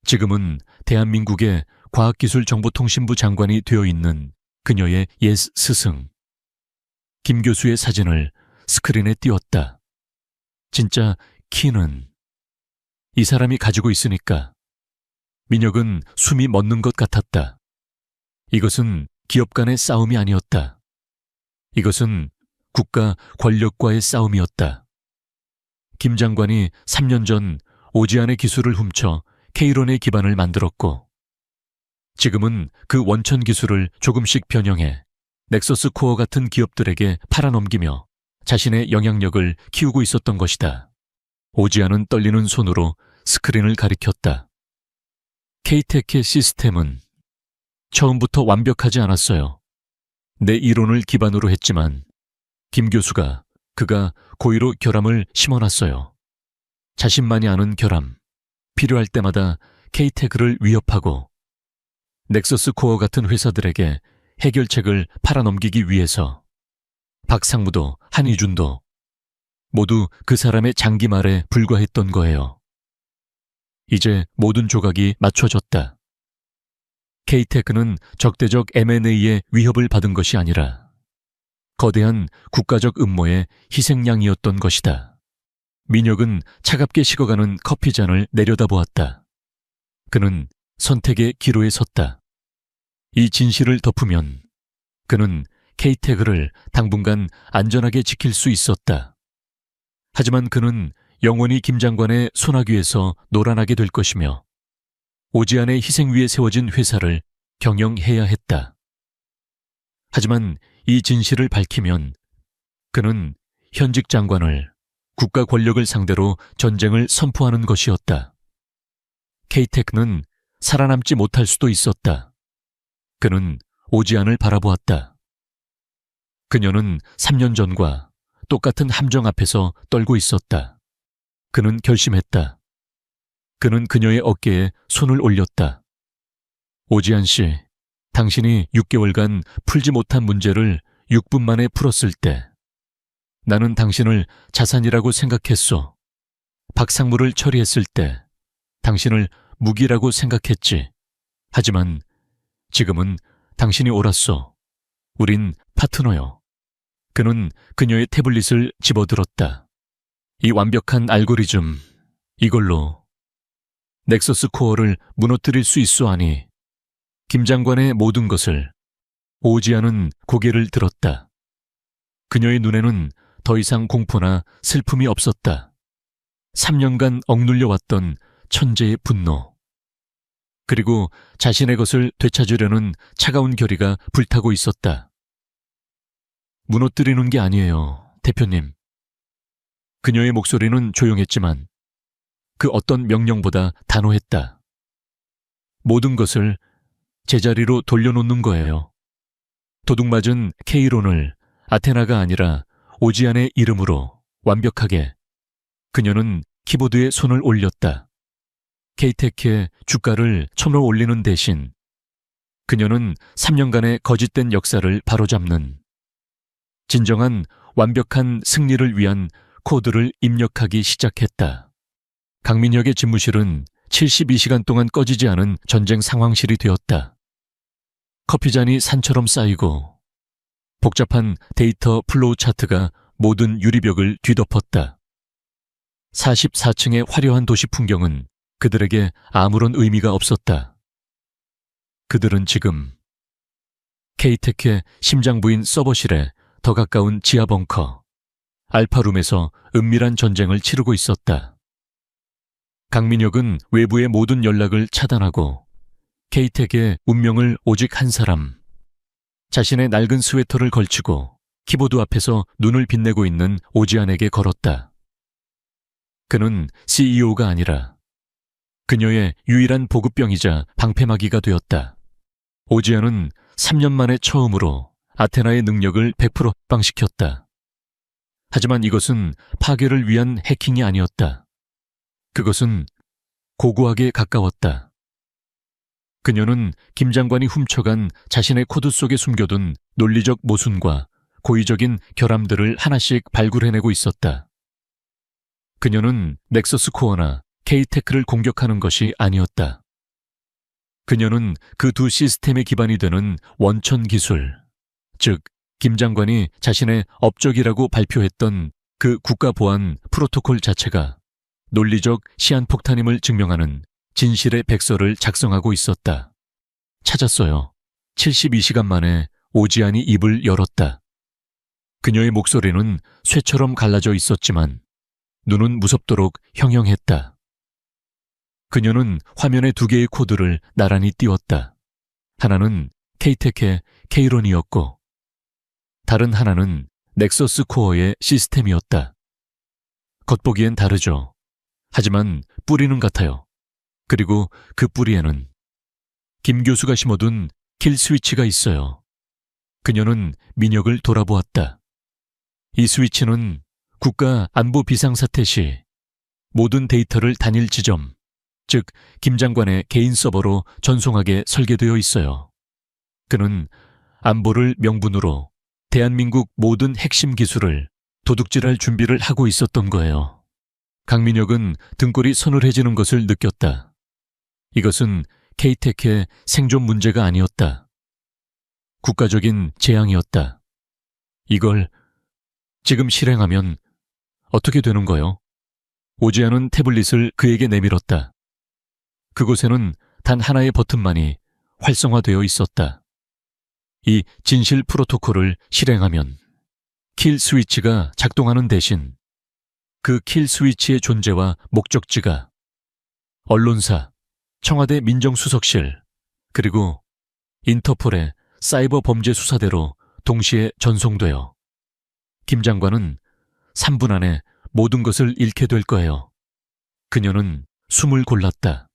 지금은 대한민국의 과학기술정보통신부 장관이 되어 있는 그녀의 옛 스승. 김 교수의 사진을 스크린에 띄웠다. 진짜 키는 이 사람이 가지고 있으니까. 민혁은 숨이 멎는 것 같았다. 이것은 기업 간의 싸움이 아니었다. 이것은 국가 권력과의 싸움이었다. 김 장관이 3년 전 오지안의 기술을 훔쳐 K론의 기반을 만들었고, 지금은 그 원천 기술을 조금씩 변형해 넥서스 코어 같은 기업들에게 팔아넘기며 자신의 영향력을 키우고 있었던 것이다. 오지안은 떨리는 손으로 스크린을 가리켰다. K텍의 시스템은 처음부터 완벽하지 않았어요. 내 이론을 기반으로 했지만 김 교수가 그가 고의로 결함을 심어놨어요. 자신만이 아는 결함, 필요할 때마다 K텍을 위협하고 넥서스 코어 같은 회사들에게 해결책을 팔아넘기기 위해서 박상무도 한희준도 모두 그 사람의 장기말에 불과했던 거예요. 이제 모든 조각이 맞춰졌다. K테크는 적대적 M&A의 위협을 받은 것이 아니라 거대한 국가적 음모의 희생양이었던 것이다. 민혁은 차갑게 식어가는 커피잔을 내려다보았다. 그는 선택의 기로에 섰다. 이 진실을 덮으면 그는 K테크를 당분간 안전하게 지킬 수 있었다. 하지만 그는 영원히 김 장관의 소나귀에서 놀아나게 될 것이며 오지안의 희생 위에 세워진 회사를 경영해야 했다. 하지만 이 진실을 밝히면 그는 현직 장관을, 국가 권력을 상대로 전쟁을 선포하는 것이었다. K테크는 살아남지 못할 수도 있었다. 그는 오지안을 바라보았다. 그녀는 3년 전과 똑같은 함정 앞에서 떨고 있었다. 그는 결심했다. 그는 그녀의 어깨에 손을 올렸다. 오지안 씨, 당신이 6개월간 풀지 못한 문제를 6분 만에 풀었을 때 나는 당신을 자산이라고 생각했소. 박상무를 처리했을 때 당신을 무기라고 생각했지. 하지만 지금은 당신이 옳았소. 우린 파트너요. 그는 그녀의 태블릿을 집어들었다. 이 완벽한 알고리즘, 이걸로 넥서스 코어를 무너뜨릴 수 있어 하니 김 장관의 모든 것을. 오지안은 고개를 들었다. 그녀의 눈에는 더 이상 공포나 슬픔이 없었다. 3년간 억눌려왔던 천재의 분노. 그리고 자신의 것을 되찾으려는 차가운 결의가 불타고 있었다. 무너뜨리는 게 아니에요, 대표님. 그녀의 목소리는 조용했지만 그 어떤 명령보다 단호했다. 모든 것을 제자리로 돌려놓는 거예요. 도둑맞은 케이론을 아테나가 아니라 오지안의 이름으로 완벽하게. 그녀는 키보드에 손을 올렸다. 케이테크의 주가를 1,000원 올리는 대신 그녀는 3년간의 거짓된 역사를 바로잡는 진정한 완벽한 승리를 위한 코드를 입력하기 시작했다. 강민혁의 집무실은 72시간 동안 꺼지지 않은 전쟁 상황실이 되었다. 커피잔이 산처럼 쌓이고 복잡한 데이터 플로우 차트가 모든 유리벽을 뒤덮었다. 44층의 화려한 도시 풍경은 그들에게 아무런 의미가 없었다. 그들은 지금 케이테크의 심장부인 서버실에 더 가까운 지하 벙커, 알파룸에서 은밀한 전쟁을 치르고 있었다. 강민혁은 외부의 모든 연락을 차단하고 케이텍의 운명을 오직 한 사람, 자신의 낡은 스웨터를 걸치고 키보드 앞에서 눈을 빛내고 있는 오지안에게 걸었다. 그는 CEO가 아니라 그녀의 유일한 보급병이자 방패막이가 되었다. 오지안은 3년 만에 처음으로 아테나의 능력을 100% 합방시켰다. 하지만 이것은 파괴를 위한 해킹이 아니었다. 그것은 고고하게 가까웠다. 그녀는 김 장관이 훔쳐간 자신의 코드 속에 숨겨둔 논리적 모순과 고의적인 결함들을 하나씩 발굴해내고 있었다. 그녀는 넥서스 코어나 케이테크를 공격하는 것이 아니었다. 그녀는 그 두 시스템의 기반이 되는 원천 기술, 즉 김 장관이 자신의 업적이라고 발표했던 그 국가보안 프로토콜 자체가 논리적 시한폭탄임을 증명하는 진실의 백서를 작성하고 있었다. 찾았어요. 72시간 만에 오지안이 입을 열었다. 그녀의 목소리는 쇠처럼 갈라져 있었지만 눈은 무섭도록 형형했다. 그녀는 화면에 2개의 코드를 나란히 띄웠다. 하나는 케이텍의 케이론이었고 다른 하나는 넥서스 코어의 시스템이었다. 겉보기엔 다르죠. 하지만 뿌리는 같아요. 그리고 그 뿌리에는 김 교수가 심어둔 킬 스위치가 있어요. 그녀는 민혁을 돌아보았다. 이 스위치는 국가 안보 비상사태 시 모든 데이터를 단일 지점, 즉 김 장관의 개인 서버로 전송하게 설계되어 있어요. 그는 안보를 명분으로 대한민국 모든 핵심 기술을 도둑질할 준비를 하고 있었던 거예요. 강민혁은 등골이 서늘해지는 것을 느꼈다. 이것은 케이텍의 생존 문제가 아니었다. 국가적인 재앙이었다. 이걸 지금 실행하면 어떻게 되는 거요? 오지안은 태블릿을 그에게 내밀었다. 그곳에는 단 하나의 버튼만이 활성화되어 있었다. 이 진실 프로토콜을 실행하면 킬 스위치가 작동하는 대신 그 킬 스위치의 존재와 목적지가 언론사, 청와대 민정수석실, 그리고 인터폴의 사이버 범죄 수사대로 동시에 전송되어 김 장관은 3분 안에 모든 것을 잃게 될 거예요. 그녀는 숨을 골랐다.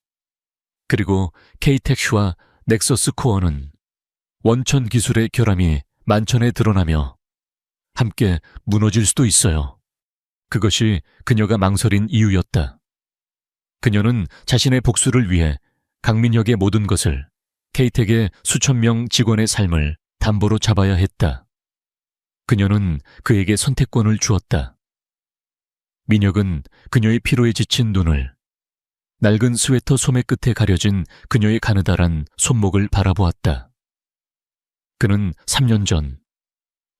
그리고 케이텍슈와 넥서스 코어는 원천 기술의 결함이 만천에 드러나며 함께 무너질 수도 있어요. 그것이 그녀가 망설인 이유였다. 그녀는 자신의 복수를 위해 강민혁의 모든 것을, 케이텍의 수천 명 직원의 삶을 담보로 잡아야 했다. 그녀는 그에게 선택권을 주었다. 민혁은 그녀의 피로에 지친 눈을, 낡은 스웨터 소매 끝에 가려진 그녀의 가느다란 손목을 바라보았다. 그는 3년 전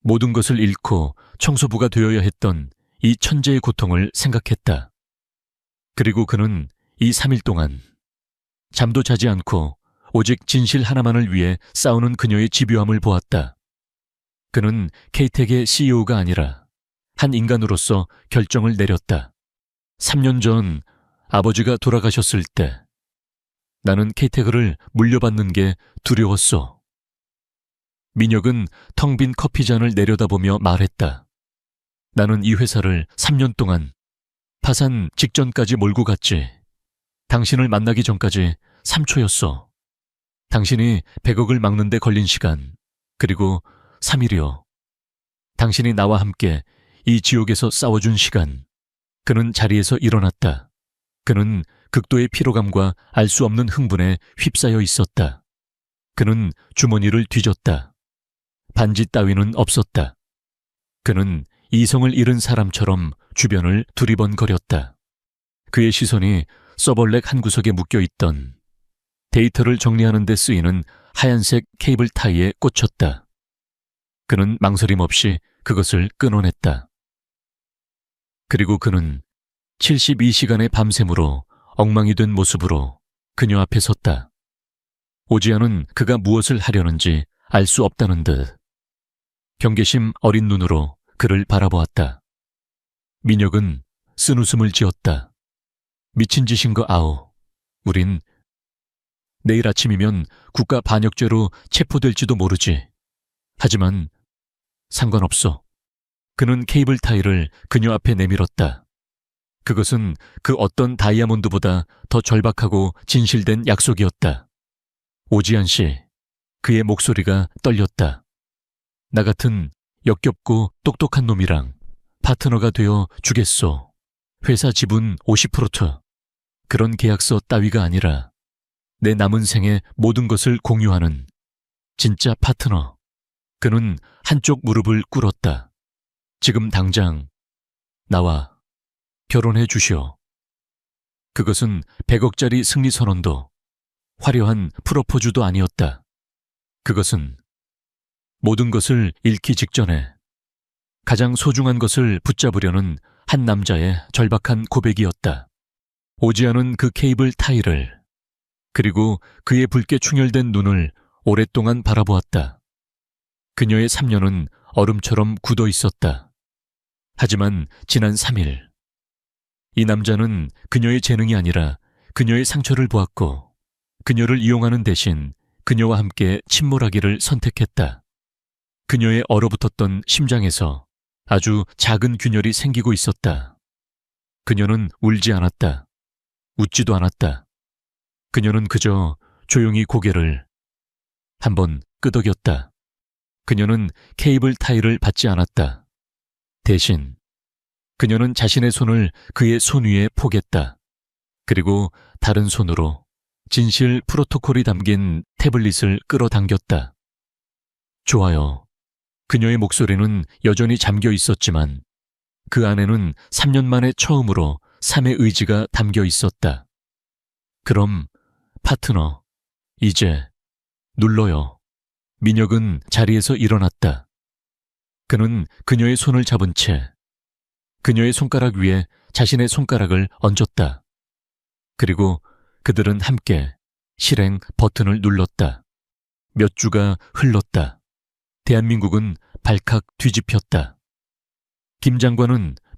모든 것을 잃고 청소부가 되어야 했던 이 천재의 고통을 생각했다. 그리고 그는 이 3일 동안 잠도 자지 않고 오직 진실 하나만을 위해 싸우는 그녀의 집요함을 보았다. 그는 K텍의 CEO가 아니라 한 인간으로서 결정을 내렸다. 3년 전 아버지가 돌아가셨을 때 나는 K텍을 물려받는 게 두려웠어. 민혁은 텅 빈 커피잔을 내려다보며 말했다. 나는 이 회사를 3년 동안 파산 직전까지 몰고 갔지. 당신을 만나기 전까지 3초였어. 당신이 100억을 막는 데 걸린 시간, 그리고 3일이요. 당신이 나와 함께 이 지옥에서 싸워준 시간. 그는 자리에서 일어났다. 그는 극도의 피로감과 알 수 없는 흥분에 휩싸여 있었다. 그는 주머니를 뒤졌다. 반지 따위는 없었다. 그는 이성을 잃은 사람처럼 주변을 두리번거렸다. 그의 시선이 서버렉 한 구석에 묶여있던 데이터를 정리하는 데 쓰이는 하얀색 케이블 타이에 꽂혔다. 그는 망설임 없이 그것을 끊어냈다. 그리고 그는 72시간의 밤샘으로 엉망이 된 모습으로 그녀 앞에 섰다. 오지아는 그가 무엇을 하려는지 알 수 없다는 듯 경계심 어린 눈으로 그를 바라보았다. 민혁은 쓴웃음을 지었다. 미친 짓인 거 아오. 우린 내일 아침이면 국가 반역죄로 체포될지도 모르지. 하지만 상관없어. 그는 케이블 타이를 그녀 앞에 내밀었다. 그것은 그 어떤 다이아몬드보다 더 절박하고 진실된 약속이었다. 오지안 씨, 그의 목소리가 떨렸다. 나 같은 역겹고 똑똑한 놈이랑 파트너가 되어 주겠소. 회사 지분 50%. 그런 계약서 따위가 아니라 내 남은 생의 모든 것을 공유하는 진짜 파트너. 그는 한쪽 무릎을 꿇었다. 지금 당장 나와 결혼해 주시오. 그것은 100억짜리 승리 선언도 화려한 프로포즈도 아니었다. 그것은 모든 것을 잃기 직전에 가장 소중한 것을 붙잡으려는 한 남자의 절박한 고백이었다. 오지아는 그 케이블 타이를 그리고 그의 붉게 충혈된 눈을 오랫동안 바라보았다. 그녀의 3년은 얼음처럼 굳어 있었다. 하지만 지난 3일 이 남자는 그녀의 재능이 아니라 그녀의 상처를 보았고 그녀를 이용하는 대신 그녀와 함께 침몰하기를 선택했다. 그녀의 얼어붙었던 심장에서 아주 작은 균열이 생기고 있었다. 그녀는 울지 않았다. 웃지도 않았다. 그녀는 그저 조용히 고개를 한번 끄덕였다. 그녀는 케이블 타이를 받지 않았다. 대신 그녀는 자신의 손을 그의 손 위에 포겠다. 그리고 다른 손으로 진실 프로토콜이 담긴 태블릿을 끌어당겼다. 좋아요. 그녀의 목소리는 여전히 잠겨 있었지만 그 안에는 3년 만에 처음으로 삶의 의지가 담겨 있었다. 그럼 파트너, 이제 눌러요. 민혁은 자리에서 일어났다. 그는 그녀의 손을 잡은 채 그녀의 손가락 위에 자신의 손가락을 얹었다. 그리고 그들은 함께 실행 버튼을 눌렀다. 몇 주가 흘렀다. 대한민국은 발칵 뒤집혔다. 김 장관은